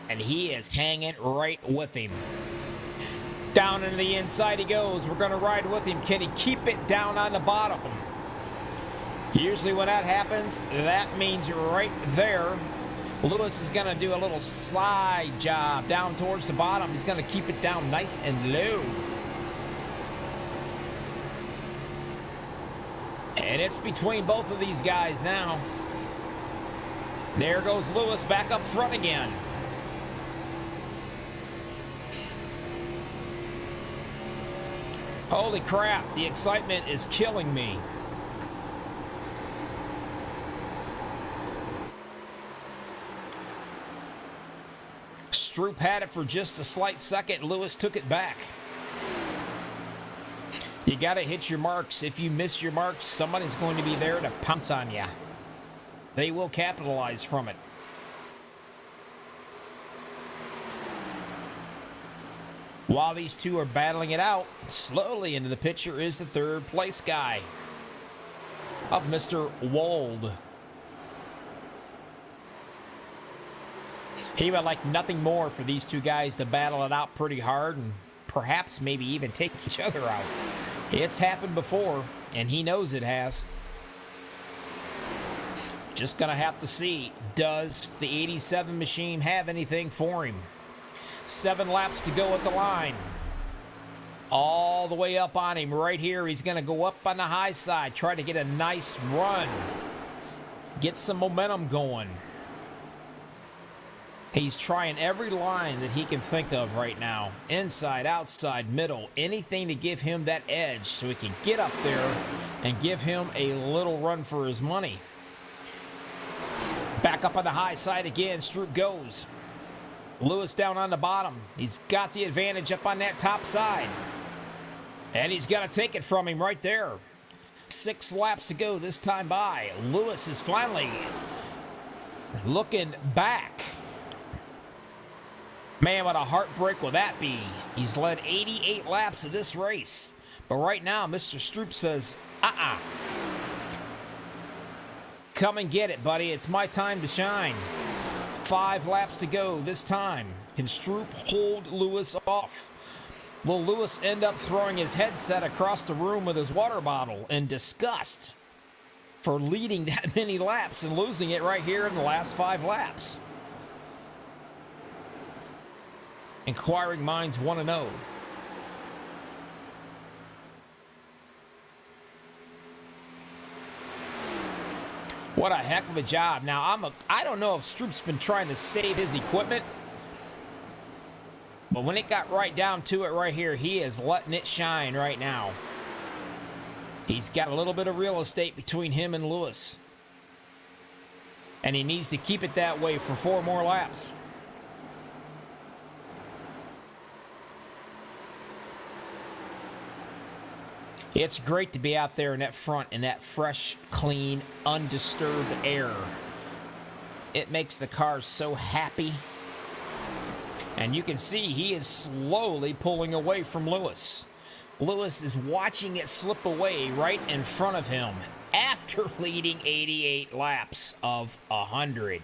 [SPEAKER 1] And he is hanging right with him. Down into the inside he goes. We're going to ride with him. Can he keep it down on the bottom? Usually when that happens, that means right there, Lewis is going to do a little slide job down towards the bottom. He's going to keep it down nice and low. And it's between both of these guys now. There goes Lewis back up front again. Holy crap, the excitement is killing me. Stroop had it for just a slight second. Lewis took it back. You got to hit your marks. If you miss your marks, somebody's going to be there to pounce on you. They will capitalize from it. While these two are battling it out, slowly into the picture is the 3rd place guy of Mr. Wold. He would like nothing more for these two guys to battle it out pretty hard and perhaps maybe even take each other out. It's happened before, and he knows it has. Just gonna have to see, does the 87 machine have anything for him? 7 laps to go at the line. All the way up on him right here. He's gonna go up on the high side, try to get a nice run. Get some momentum going. He's trying every line that he can think of right now. Inside, outside, middle, anything to give him that edge so he can get up there and give him a little run for his money. Back up on the high side again, Stroop goes. Lewis down on the bottom. He's got the advantage up on that top side. And he's got to take it from him right there. 6 laps to go this time by. Lewis is finally looking back. Man, what a heartbreak will that be? He's led 88 laps of this race. But right now, Mr. Stroop says, come and get it, buddy. It's my time to shine. 5 laps to go this time. Can Stroop hold Lewis off? Will Lewis end up throwing his headset across the room with his water bottle in disgust for leading that many laps and losing it right here in the last 5 laps? Inquiring minds want to know. What a heck of a job. Now, I don't know if Stroop's been trying to save his equipment, but when it got right down to it right here, he is letting it shine right now. He's got a little bit of real estate between him and Lewis, and he needs to keep it that way for 4 more laps. It's great to be out there in that front in that fresh, clean, undisturbed air. It makes the car so happy. And you can see he is slowly pulling away from Lewis. Lewis is watching it slip away right in front of him after leading 88 laps of 100.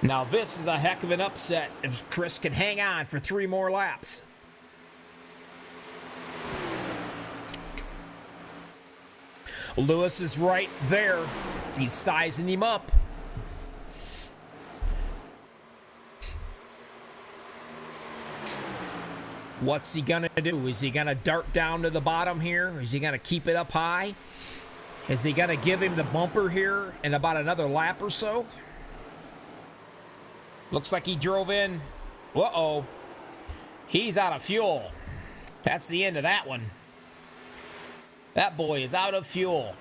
[SPEAKER 1] Now this is a heck of an upset if Chris can hang on for 3 more laps. Lewis is right there. He's sizing him up. What's he gonna do? Is he gonna dart down to the bottom here? Is he gonna keep it up high? Is he gonna give him the bumper here in about another lap or so? Looks like he drove in. Uh-oh. He's out of fuel. That's the end of that one. That boy is out of fuel.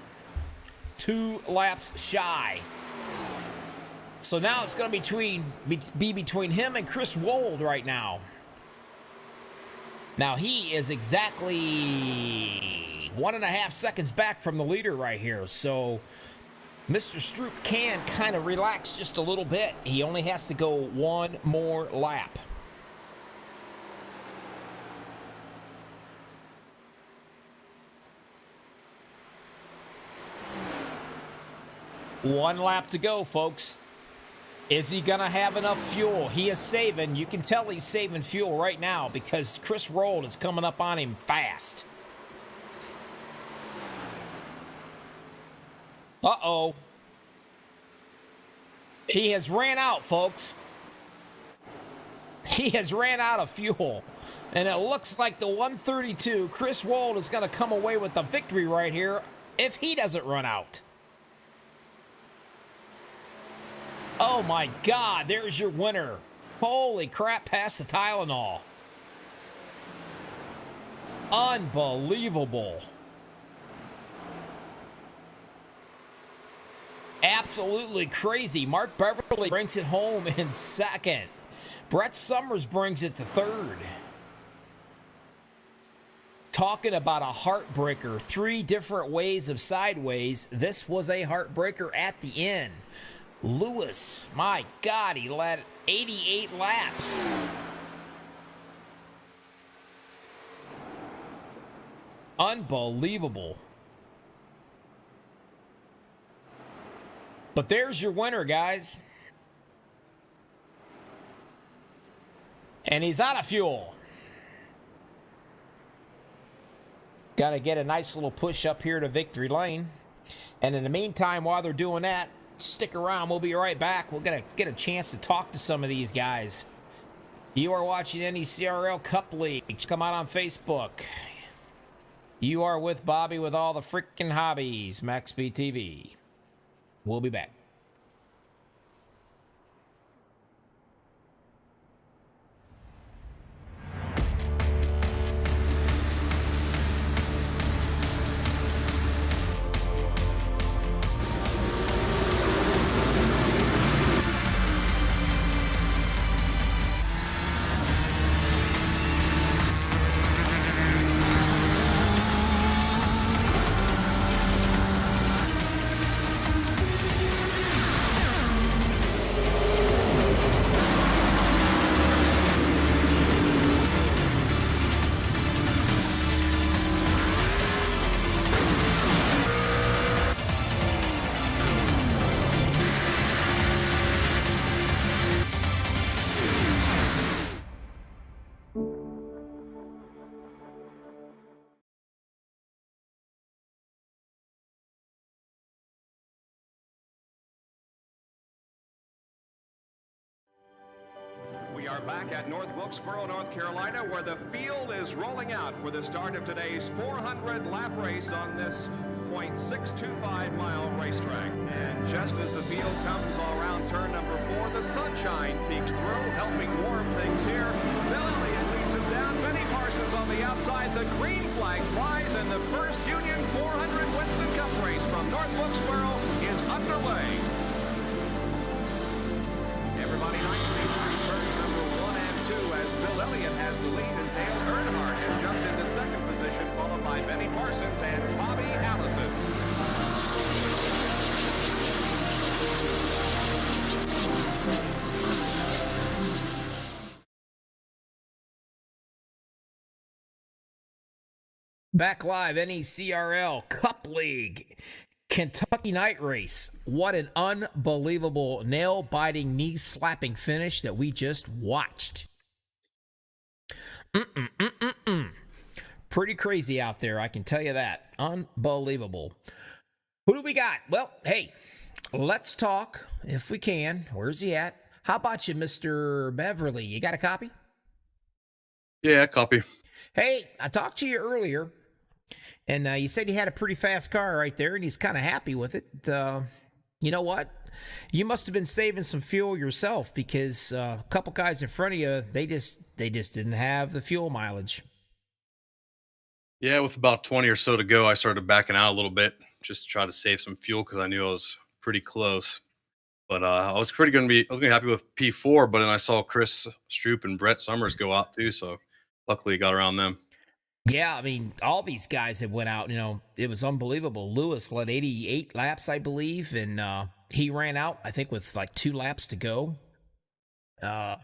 [SPEAKER 1] 2 laps shy. So now it's going to be between him and Chris Wold right now. Now he is exactly 1.5 seconds back from the leader right here. So Mr. Stroop can kind of relax just a little bit. He only has to go 1 more lap. One lap to go, folks. Is he going to have enough fuel? He is saving. You can tell he's saving fuel right now because Chris Wold is coming up on him fast. Uh-oh. He has ran out, folks. He has ran out of fuel. And it looks like the 132, Chris Wold, is going to come away with the victory right here if he doesn't run out. Oh my God, there's your winner. Holy crap, past the Tylenol. Unbelievable. Absolutely crazy. Mark Beverly brings it home in second. Brett Summers brings it to third. Talking about a heartbreaker. 3 different ways of sideways. This was a heartbreaker at the end. Lewis, my God, he led 88 laps. Unbelievable. But there's your winner, guys. And he's out of fuel. Got to get a nice little push up here to victory lane. And in the meantime, while they're doing that, stick around. We'll be right back. We're going to get a chance to talk to some of these guys. You are watching NECRL Cup League. Come out on Facebook. You are with Bobby with all the freaking hobbies. MaxspeedTV. We'll be back.
[SPEAKER 4] back at North Wilkesboro, North Carolina, where the field is rolling out for the start of today's 400-lap race on this .625-mile racetrack. And just as the field comes around turn number 4, the sunshine peeks through, helping warm things here. Bill Elliott leads him down. Benny Parsons on the outside. The green flag flies, and the first Union 400 Winston Cup race from North Wilkesboro is underway. Everybody nicely through turns number 1 and 2 as Bill Elliott has the lead, and Dale Earnhardt has jumped into second position, followed by Benny Parsons and Bobby Allison.
[SPEAKER 1] Back live, NECRL Cup League Kentucky night race. What an unbelievable nail-biting, knee-slapping finish that we just watched. Pretty crazy out there, I can tell you that. Unbelievable. Who do we got? Well, hey, let's talk, if we can. Where's he at? How about you, Mr. Beverly? You got a copy?
[SPEAKER 3] Yeah, copy.
[SPEAKER 1] Hey, I talked to you earlier, and you said you had a pretty fast car right there, and he's kind of happy with it. You know what? You must have been saving some fuel yourself, because a couple guys in front of you, they just didn't have the fuel mileage.
[SPEAKER 3] Yeah, with about 20 or so to go, I started backing out a little bit just to try to save some fuel because I knew I was pretty close. But I was gonna be happy with P4, but then I saw Chris Stroop and Brett Summers go out too, so luckily got around them.
[SPEAKER 1] Yeah, I mean, all these guys have went out. You know, it was unbelievable. Lewis led 88 laps, I believe, and he ran out, I think, with like 2 laps to go. I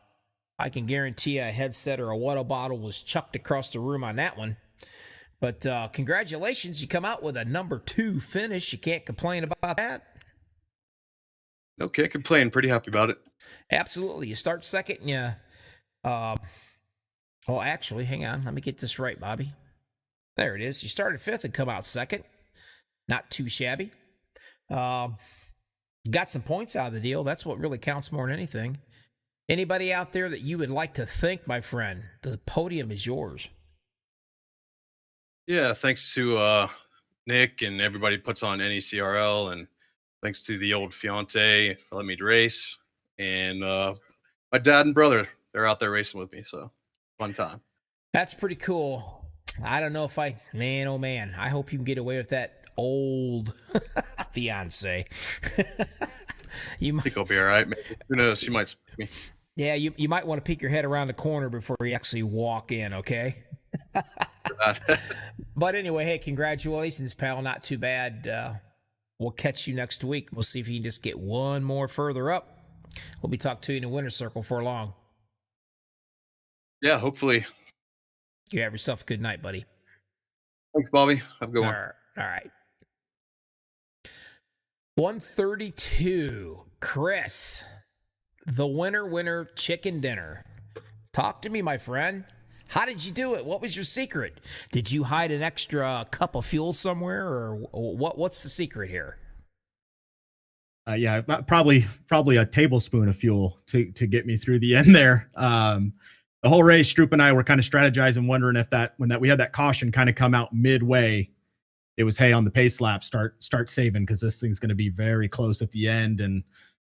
[SPEAKER 1] can guarantee a headset or a water bottle was chucked across the room on that one. But congratulations, you come out with a number 2 finish. You can't complain about that.
[SPEAKER 3] No, can't complain. Pretty happy about it.
[SPEAKER 1] Absolutely. You start second, and you... oh, actually, hang on. Let me get this right, Bobby. There it is. You started 5th and come out 2nd. Not too shabby. Got some points out of the deal. That's what really counts more than anything. Anybody out there that you would like to thank, my friend? The podium is yours.
[SPEAKER 3] Yeah, thanks to Nick and everybody who puts on NECRL, and thanks to the old fiance for letting me race, and my dad and brother, they're out there racing with me, so fun time.
[SPEAKER 1] That's pretty cool. I don't know if man, oh man, I hope you can get away with that old fiance.
[SPEAKER 3] I think I'll be all right. Maybe. Who knows? She might speak me.
[SPEAKER 1] Yeah, you might want to peek your head around the corner before you actually walk in, okay? But anyway, hey, congratulations, pal. Not too bad. We'll catch you next week. We'll see if you can just get one more further up. We'll be talking to you in the winner's circle for long.
[SPEAKER 3] Yeah, hopefully.
[SPEAKER 1] You have yourself a good night, buddy.
[SPEAKER 3] Thanks, Bobby. Have a good one.
[SPEAKER 1] All right. 132. Chris, the winner, chicken dinner. Talk to me, my friend. How did you do it? What was your secret? Did you hide an extra cup of fuel somewhere, or what's the secret here?
[SPEAKER 5] Yeah, probably a tablespoon of fuel to get me through the end there. The whole race, Stroop and I were kind of strategizing, wondering if when we had that caution kind of come out midway, it was, hey, on the pace lap, start saving, because this thing's going to be very close at the end. And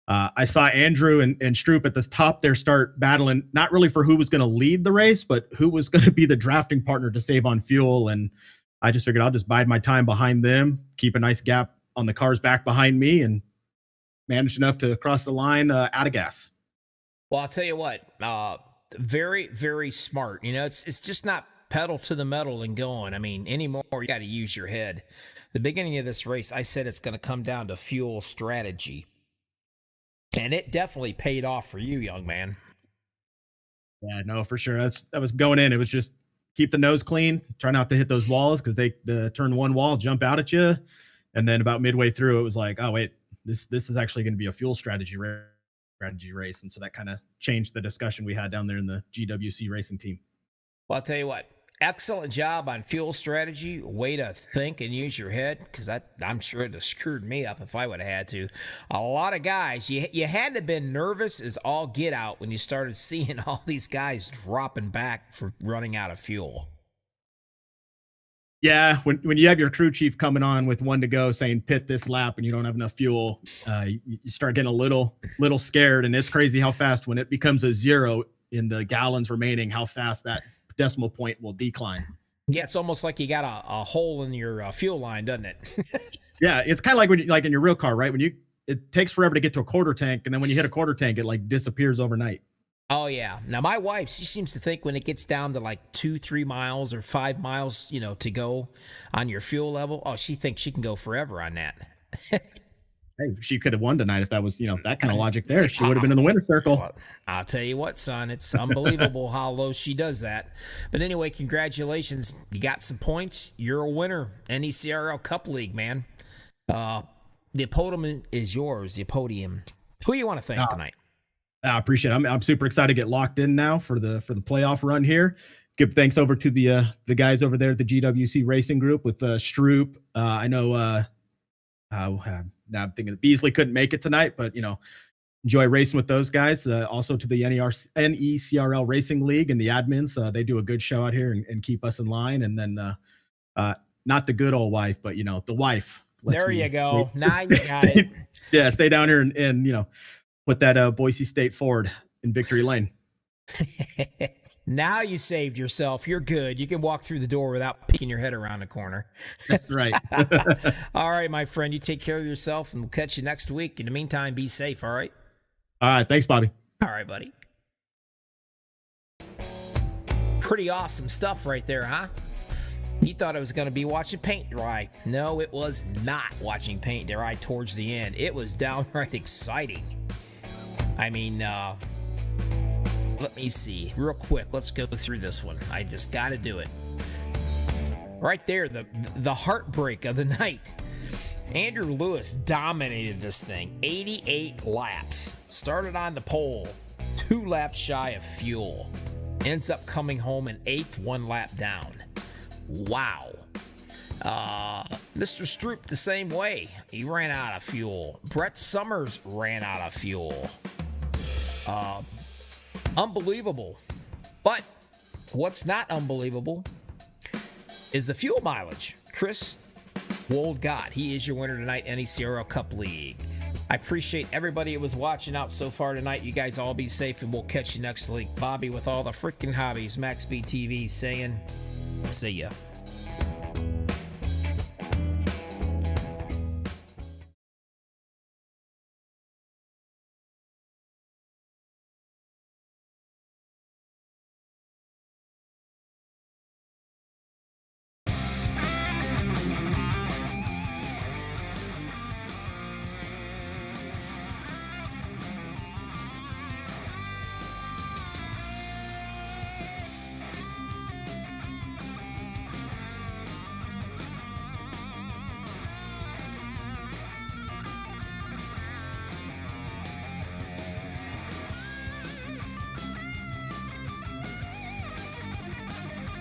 [SPEAKER 5] I saw Andrew and Stroop at the top there start battling, not really for who was going to lead the race, but who was going to be the drafting partner to save on fuel. And I just figured I'll just bide my time behind them, keep a nice gap on the cars back behind me, and managed enough to cross the line out of gas.
[SPEAKER 1] Well, I'll tell you what, very, very smart. You know, it's just not pedal to the metal and going. I mean, anymore, you got to use your head. The beginning of this race, I said it's going to come down to fuel strategy. And it definitely paid off for you, young man.
[SPEAKER 5] Yeah, no, for sure. That was going in. It was just keep the nose clean, try not to hit those walls, because the turn one wall jump out at you. And then about midway through, it was like, oh wait, this is actually going to be a fuel strategy race. And so that kind of changed the discussion we had down there in the GWC racing team.
[SPEAKER 1] Well, I'll tell you what, excellent job on fuel strategy. Way to think and use your head, because I'm sure it have screwed me up if I would have had to. A lot of guys, you had to have been nervous as all get out when you started seeing all these guys dropping back for running out of fuel.
[SPEAKER 5] Yeah, when you have your crew chief coming on with 1 to go saying pit this lap and you don't have enough fuel, you start getting a little scared. And it's crazy how fast, when it becomes a 0 in the gallons remaining, how fast that decimal point will decline.
[SPEAKER 1] Yeah, it's almost like you got a hole in your fuel line, doesn't it?
[SPEAKER 5] Yeah, it's kind of like when like in your real car, right? It takes forever to get to a quarter tank, and then when you hit a quarter tank, it like disappears overnight.
[SPEAKER 1] Oh, yeah. Now, my wife, she seems to think when it gets down to like 2-3 miles or 5 miles, to go on your fuel level, she thinks she can go forever on that.
[SPEAKER 5] Hey, she could have won tonight if that was, that kind of logic there. She would have been in the winner's circle.
[SPEAKER 1] Well, I'll tell you what, son, it's unbelievable how low she does that. But anyway, congratulations. You got some points. You're a winner. NECRL Cup League, man. The podium is yours, the podium. Who do you want to thank tonight?
[SPEAKER 5] I appreciate it. I'm super excited to get locked in now for the playoff run here. Give thanks over to the guys over there at the GWC Racing Group with Stroop. I know now I'm thinking Beasley couldn't make it tonight, but enjoy racing with those guys. Also to the NECRL Racing League and the admins. They do a good show out here and keep us in line. And then not the good old wife, but the wife.
[SPEAKER 1] There you go. Now you got it.
[SPEAKER 5] Yeah, stay down here and put that Boise State Ford in victory lane.
[SPEAKER 1] Now you saved yourself. You're good. You can walk through the door without peeking your head around the corner.
[SPEAKER 5] That's right.
[SPEAKER 1] All right, my friend. You take care of yourself, and we'll catch you next week. In the meantime, be safe, all right?
[SPEAKER 5] All right. Thanks, Bobby.
[SPEAKER 1] All right, buddy. Pretty awesome stuff right there, huh? You thought I was going to be watching paint dry. No, it was not watching paint dry towards the end. It was downright exciting. I mean, let me see real quick. Let's go through this one. I just got to do it. Right there, the heartbreak of the night. Andrew Lewis dominated this thing. 88 laps. Started on the pole. 2 laps shy of fuel. Ends up coming home in 8th, 1 lap down. Wow. Mr. Stroop the same way. He ran out of fuel. Brett Summers ran out of fuel. Unbelievable. But what's not unbelievable is the fuel mileage. Chris Wold-Gott, he is your winner tonight, NECRL Cup League. I appreciate everybody that was watching out so far tonight. You guys all be safe, and we'll catch you next week. Bobby with all the freaking hobbies, MaxspeedTV saying, see ya.